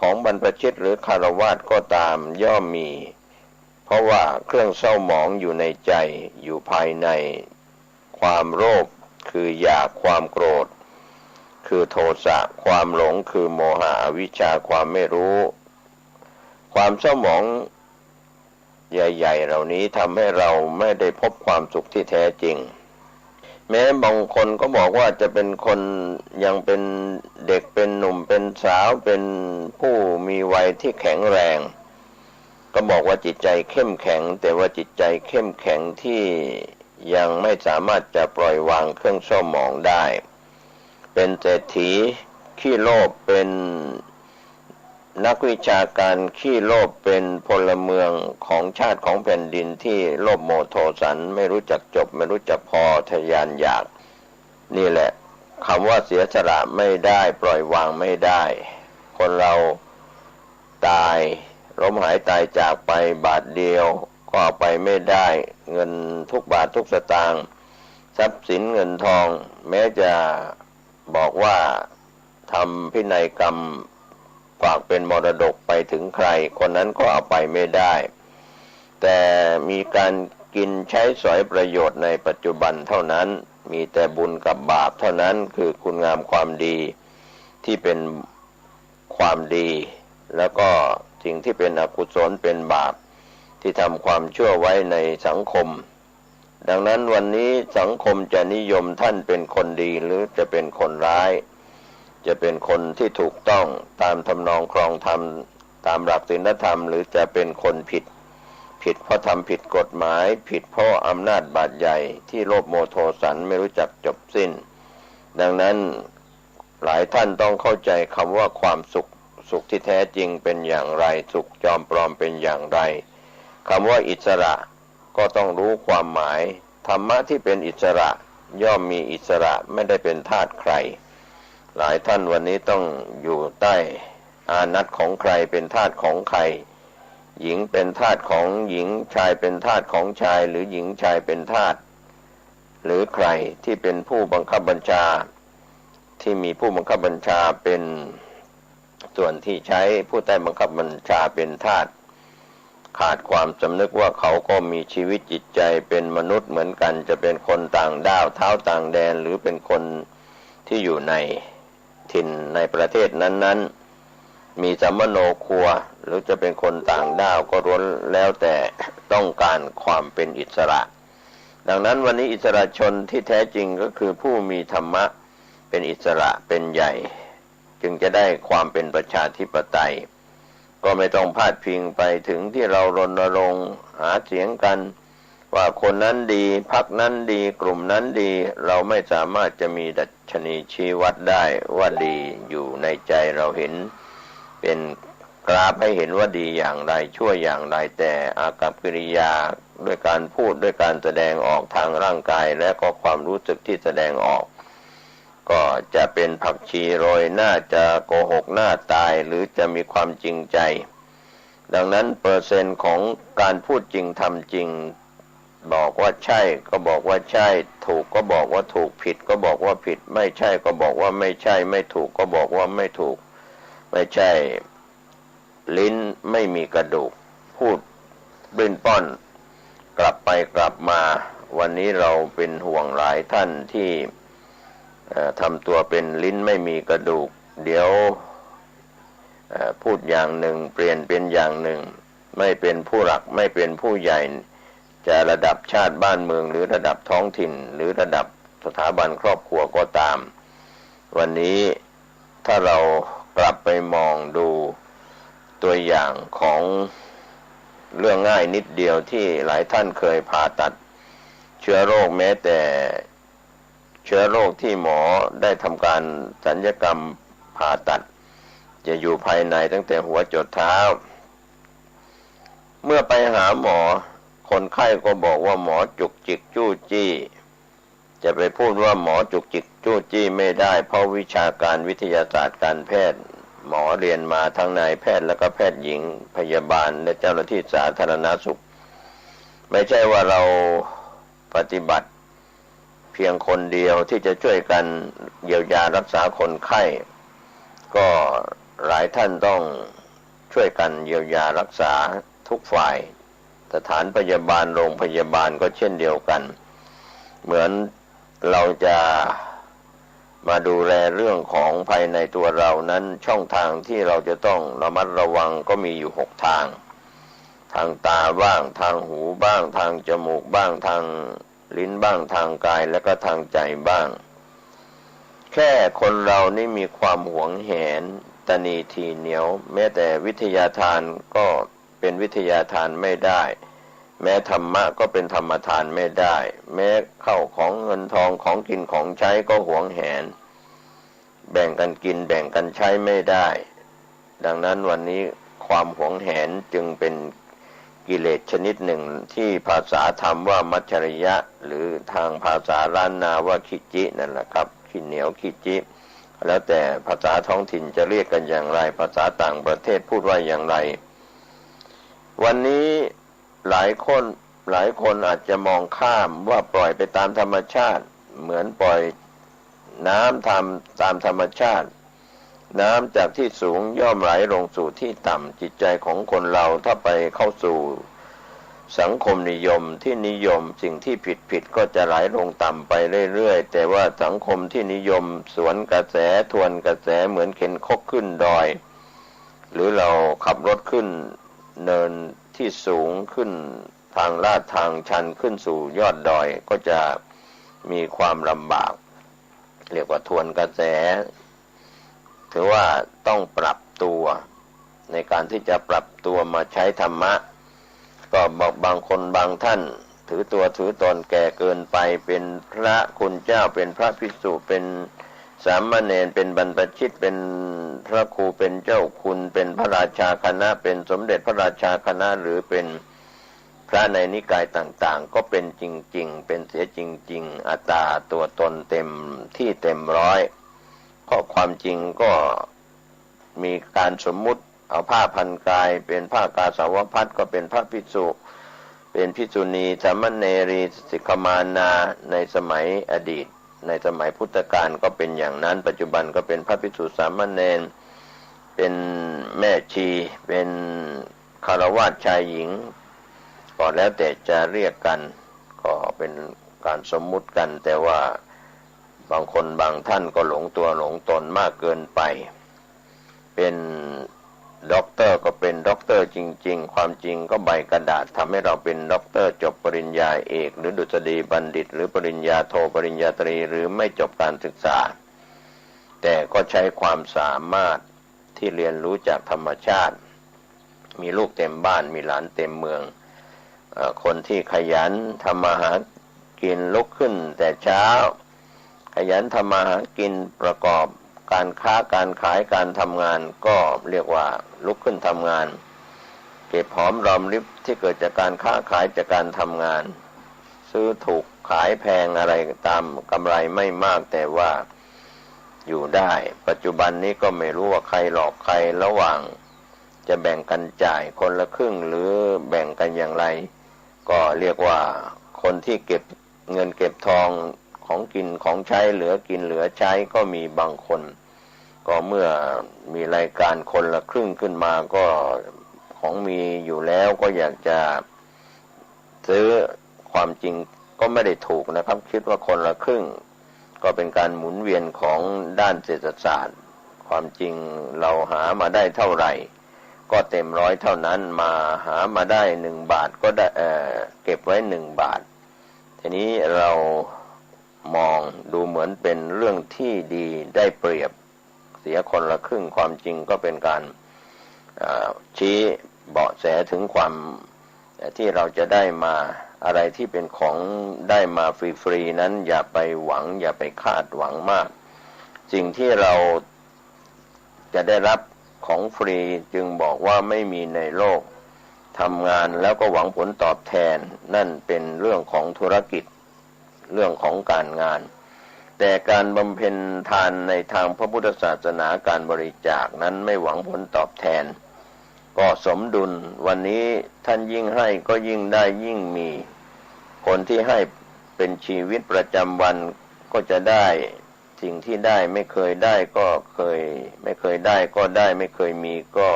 ของบรรพชิตหรือคฤหัสถ์ก็ตามย่อมมีเพราะว่าเครื่องเศร้าหมองอยู่ในใจอยู่ภายในความโลภคืออยากความโกรธคือโทสะความหลงคือโมหะอวิชชาความไม่รู้ความเศร้าหมองใหญ่ๆเหล่านี้ทำให้เราไม่ได้พบความสุขที่แท้จริงแม้บางคนก็บอกว่าจะเป็นคนยังเป็นเด็กเป็นหนุ่มเป็นสาวเป็นผู้มีวัยที่แข็งแรงก็บอกว่าจิตใจเข้มแข็งแต่ว่าจิตใจเข้มแข็งที่ยังไม่สามารถจะปล่อยวางเครื่องเศร้าหมองได้เป็นเศรษฐีขี้โลภเป็นนักวิชาการขี้โลภเป็นพลเมืองของชาติของแผ่นดินที่โลภโมโทสันไม่รู้จักจบไม่รู้จักพอทะยานอยากนี่แหละคำว่าเสียสละไม่ได้ปล่อยวางไม่ได้คนเราตายล้มหายตายจากไปบาทเดียวก็เอาไปไม่ได้เงินทุกบาททุกสตางค์ทรัพย์สินเงินทองแม้จะบอกว่าทำพินัยกรรมฝากเป็นมรดกไปถึงใครคนนั้นก็เอาไปไม่ได้แต่มีการกินใช้สอยประโยชน์ในปัจจุบันเท่านั้นมีแต่บุญกับบาปเท่านั้นคือคุณงามความดีที่เป็นความดีแล้วก็สิ่งที่เป็นอกุศลเป็นบาปที่ทำความชั่วไว้ในสังคมดังนั้นวันนี้สังคมจะนิยมท่านเป็นคนดีหรือจะเป็นคนร้ายจะเป็นคนที่ถูกต้องตามทำนองครองธรรมตามหลักศีลธรรมหรือจะเป็นคนผิดเพราะทำผิดกฎหมายผิดเพราะอำนาจบาดใหญ่ที่โลภโมโทสันไม่รู้จักจบสิ้นดังนั้นหลายท่านต้องเข้าใจคำว่าความสุขที่แท้จริงเป็นอย่างไรสุขจอมปลอมเป็นอย่างไรคำว่าอิสระก็ต้องรู้ความหมายธรรมะที่เป็นอิสระย่อมมีอิสระไม่ได้เป็นทาสใครหลายท่านวันนี้ต้องอยู่ใต้อานัตของใครเป็นทาสของใครหญิงเป็นทาสของหญิงชายเป็นทาสของชายหรือหญิงชายเป็นทาสหรือใครที่เป็นผู้บังคับบัญชาที่มีผู้บังคับบัญชาเป็นส่วนที่ใช้ผู้ใต้บังคับบัญชาเป็นทาสขาดความสำนึกว่าเขาก็มีชีวิตจิตใจเป็นมนุษย์เหมือนกันจะเป็นคนต่างดาวเท้าต่างแดนหรือเป็นคนที่อยู่ในถิ่นในประเทศนั้นๆมีสัมมโนครัวหรือจะเป็นคนต่างดาวก็ล้วนแล้วแต่ต้องการความเป็นอิสระดังนั้นวันนี้อิสระชนที่แท้จริงก็คือผู้มีธรรมะเป็นอิสระเป็นใหญ่จึงจะได้ความเป็นประชาธิปไตยก็ไม่ต้องพาดพิงไปถึงที่เรารณรงค์หาเสียงกัน ว่าคนนั้นดีพรรคนั้นดีกลุ่มนั้นดีเราไม่สามารถจะมีดัชนีชี้วัดได้ว่าดีอยู่ในใจเราเห็นเป็นกราฟให้เห็นว่าดีอย่างไรชั่วอย่างไรแต่อากัปกิริยาด้วยการพูดด้วยการแสดงออกทางร่างกายและก็ความรู้สึกที่แสดงออกก็จะเป็นผักชีโรยหน้าจะโกหกหน้าตายหรือจะมีความจริงใจดังนั้นเปอร์เซ็นต์ของการพูดจริงทำจริงบอกว่าใช่ก็บอกว่าใช่ถูกก็บอกว่าถูกผิดก็บอกว่าผิดไม่ใช่ก็บอกว่าไม่ใช่ไม่ถูกก็บอกว่าไม่ถูกไม่ใช่ลิ้นไม่มีกระดูกพูดบิ้นป้อนกลับไปกลับมาวันนี้เราเป็นห่วงหลายท่านที่ทำตัวเป็นลิ้นไม่มีกระดูกเดี๋ยวพูดอย่างหนึ่งเปลี่ยนเป็นอย่างหนึ่งไม่เป็นผู้หลักไม่เป็นผู้ใหญ่จะระดับชาติบ้านเมืองหรือระดับท้องถิ่นหรือระดับสถาบันครอบครัวก็ตามวันนี้ถ้าเรากลับไปมองดูตัวอย่างของเรื่องง่ายนิดเดียวที่หลายท่านเคยผ่าตัดเชื้อโรคแม้แต่เชื้อโรคที่หมอได้ทำการศัลยกรรมผ่าตัดจะอยู่ภายในตั้งแต่หัวจดเท้าเมื่อไปหาหมอคนไข้ก็บอกว่าหมอจุกจิกจู้จี้จะไปพูดว่าหมอจุกจิกจู้จี้ไม่ได้เพราะวิชาการวิทยาศาสตร์การแพทย์หมอเรียนมาทั้งนายแพทย์และก็แพทย์หญิงพยาบาลและเจ้าหน้าที่สาธารณสุขไม่ใช่ว่าเราปฏิบัติเพียงคนเดียวที่จะช่วยกันเยียวยารักษาคนไข้ก็หลายท่านต้องช่วยกันเยียวยารักษาทุกฝ่ายสถานพยาบาลโรงพยาบาลก็เช่นเดียวกันเหมือนเราจะมาดูแลเรื่องของภายในตัวเรานั้นช่องทางที่เราจะต้องระมัดระวังก็มีอยู่6ทางทางตาบ้างทางหูบ้างทางจมูกบ้างทางลิ้นบ้างทางกายและก็ทางใจบ้างแค่คนเรานี่มีความหวงแหนตณีทีเหนียวแม้แต่วิทยาทานก็เป็นวิทยาทานไม่ได้แม้ธรรมะก็เป็นธรรมทานไม่ได้แม้เข้าของเงินทองของกินของใช้ก็หวงแหนแบ่งกันกินแบ่งกันใช้ไม่ได้ดังนั้นวันนี้ความหวงแหนจึงเป็นกิเลสชนิดหนึ่งที่ภาษาธรรมว่ามัจฉริยะหรือทางภาษาล้านนาว่าขิจินั่นแหละครับขี้เหนียวขิจิแล้วแต่ภาษาท้องถิ่นจะเรียกกันอย่างไรภาษาต่างประเทศพูดว่าอย่างไรวันนี้หลายคนอาจจะมองข้ามว่าปล่อยไปตามธรรมชาติเหมือนปล่อยน้ำตามธรรมชาติน้ำจากที่สูงย่อมไหลลงสู่ที่ต่ำจิตใจของคนเราถ้าไปเข้าสู่สังคมนิยมที่นิยมสิ่งที่ผิดก็จะไหลลงต่ำไปเรื่อยๆแต่ว่าสังคมที่นิยมสวนกระแสทวนกระแสเหมือนเข็นคกขึ้นดอยหรือเราขับรถขึ้นเนินที่สูงขึ้นทางลาดทางชันขึ้นสู่ยอดดอยก็จะมีความลำบากเรียกว่าทวนกระแสถือว่าต้องปรับตัวในการที่จะปรับตัวมาใช้ธรรมะก็บอกบางคนบางท่านถือตัวถือตนแก่เกินไปเป็นพระคุณเจ้าเป็นพระภิกษุเป็นสามเณรเป็นบรรพชิตเป็นพระครูเป็นเจ้าคุณเป็นพระราชาคณะเป็นสมเด็จพระราชาคณะหรือเป็นพระในนิกายต่างๆก็เป็นจริงๆเป็นเสียจริงๆอัตตาตัวตนเต็มที่เต็มร้อยก็ความจริงก็มีการสมมุติเอาผ้าพันกายเป็นผ้ากาสาวพัสก็เป็นพระภิกษุเป็นภิกษุณีสามเณรีสิกขมานาในสมัยอดีตในสมัยพุทธกาลก็เป็นอย่างนั้นปัจจุบันก็เป็นพระภิกษุสามเณรเป็นแม่ชีเป็นคฤหัสถ์ชายหญิงก็แล้วแต่จะเรียกกันก็เป็นการสมมุติกันแต่ว่าบางคนบางท่านก็หลงตัวหลงตนมากเกินไปเป็นด็อกเตอร์ก็เป็นด็อกเตอร์จริงๆความจริงก็ใบกระดาษทำให้เราเป็นด็อกเตอร์จบปริญญาเอกหรือดุษฎีบัณฑิตหรือปริญญาโทปริญญาตรีหรือไม่จบการศึกษาแต่ก็ใช้ความสามารถที่เรียนรู้จากธรรมชาติมีลูกเต็มบ้านมีหลานเต็มเมือง คนที่ขยันทำมาหากินลุกขึ้นแต่เช้าขยันทำมาหากินประกอบการค้าการขายการทำงานก็เรียกว่าลุกขึ้นทำงานเก็บหอมรอมริบที่เกิดจากการค้าขายจากการทำงานซื้อถูกขายแพงอะไรตามกำไรไม่มากแต่ว่าอยู่ได้ปัจจุบันนี้ก็ไม่รู้ว่าใครหลอกใครระหว่างจะแบ่งกันจ่ายคนละครึ่งหรือแบ่งกันอย่างไรก็เรียกว่าคนที่เก็บเงินเก็บทองของกินของใช้เหลือกินเหลือใช้ก็มีบางคนก็เมื่อมีรายการคนละครึ่งขึ้นมาก็ของมีอยู่แล้วก็อยากจะซื้อความจริงก็ไม่ได้ถูกนะครับคิดว่าคนละครึ่งก็เป็นการหมุนเวียนของด้านเศรษฐศาสตร์ความจริงเราหามาได้เท่าไหร่ก็เต็มร้อยเท่านั้นมาหามาได้1 บาทก็ได้เก็บไว้1 บาททีนี้เรามองดูเหมือนเป็นเรื่องที่ดีได้เปรียบเสียคนละครึ่งความจริงก็เป็นการชี้เบาะแสถึงความที่เราจะได้มาอะไรที่เป็นของได้มาฟรีๆนั้นอย่าไปหวังอย่าไปคาดหวังมากสิ่งที่เราจะได้รับของฟรีจึงบอกว่าไม่มีในโลกทำงานแล้วก็หวังผลตอบแทนนั่นเป็นเรื่องของธุรกิจเรื่องของการงานแต่การบำเพ็ญทานในทางพระพุทธศาสนาการบริจาคนั้นไม่หวังผลตอบแทนก็สมดุลวันนี้ท่านยิ่งให้ก็ยิ่งได้ยิ่งมีคนที่ให้เป็นชีวิตประจำวันก็จะได้สิ่งที่ได้ไม่เคยได้ก็เคยไม่เคยได้ก็ได้ไม่เคยมีก็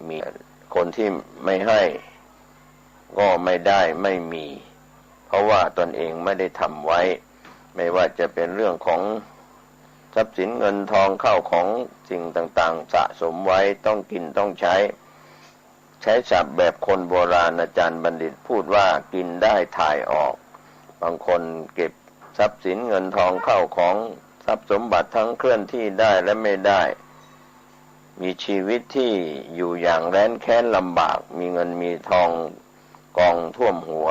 มีคนที่ไม่ให้ก็ไม่ได้ไม่มีเพราะว่าตนเองไม่ได้ทำไว้ไม่ว่าจะเป็นเรื่องของทรัพย์สินเงินทองเข้าของสิ่งต่างๆสะสมไว้ต้องกินต้องใช้ศัพท์แบบคนโบราณอาจารย์บัณฑิตพูดว่ากินได้ถ่ายออกบางคนเก็บทรัพย์สินเงินทองเข้าของทรัพย์สมบัติทั้งเคลื่อนที่ได้และไม่ได้มีชีวิตที่อยู่อย่างแร้นแค้นลำบากมีเงินมีทองกองท่วมหัว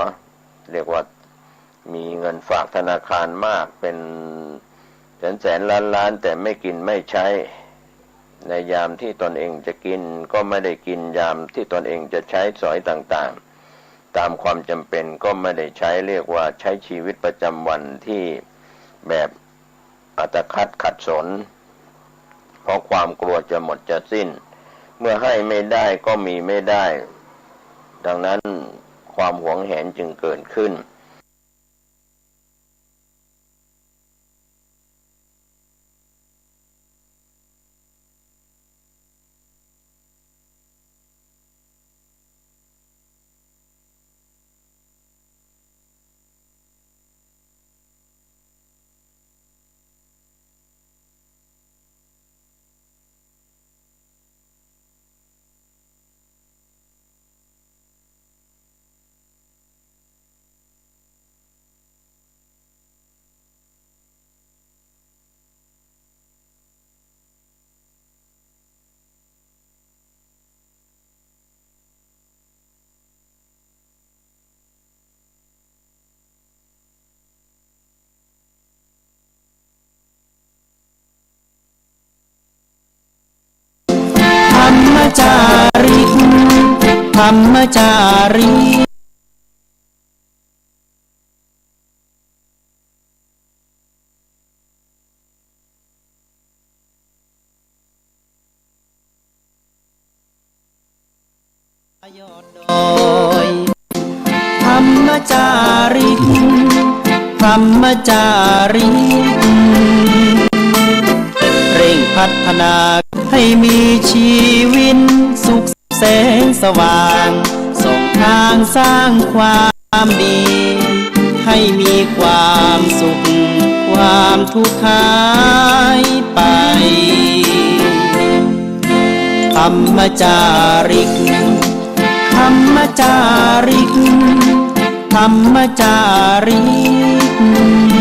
เรียกว่ามีเงินฝากธนาคารมากเป็นแสนล้านแต่ไม่กินไม่ใช้ในยามที่ตนเองจะกินก็ไม่ได้กินยามที่ตนเองจะใช้สอยต่างๆตามความจำเป็นก็ไม่ได้ใช้เรียกว่าใช้ชีวิตประจำวันที่แบบอัตคัดขัดสนเพราะความกลัวจะหมดจะสิ้นเมื่อให้ไม่ได้ก็มีไม่ได้ดังนั้นความหวงแหนจึงเกิดขึ้นจาริกธรรมจาริกยอดดอยธรรมจาริกธรรมจาริกเร่งพัฒนาให้มีชีวิตสุขแสงสว่างส่องทางสร้างความดีให้มีความสุขความทุกข์หายไปธรรมจาริกธรรมจาริกธรรมจาริก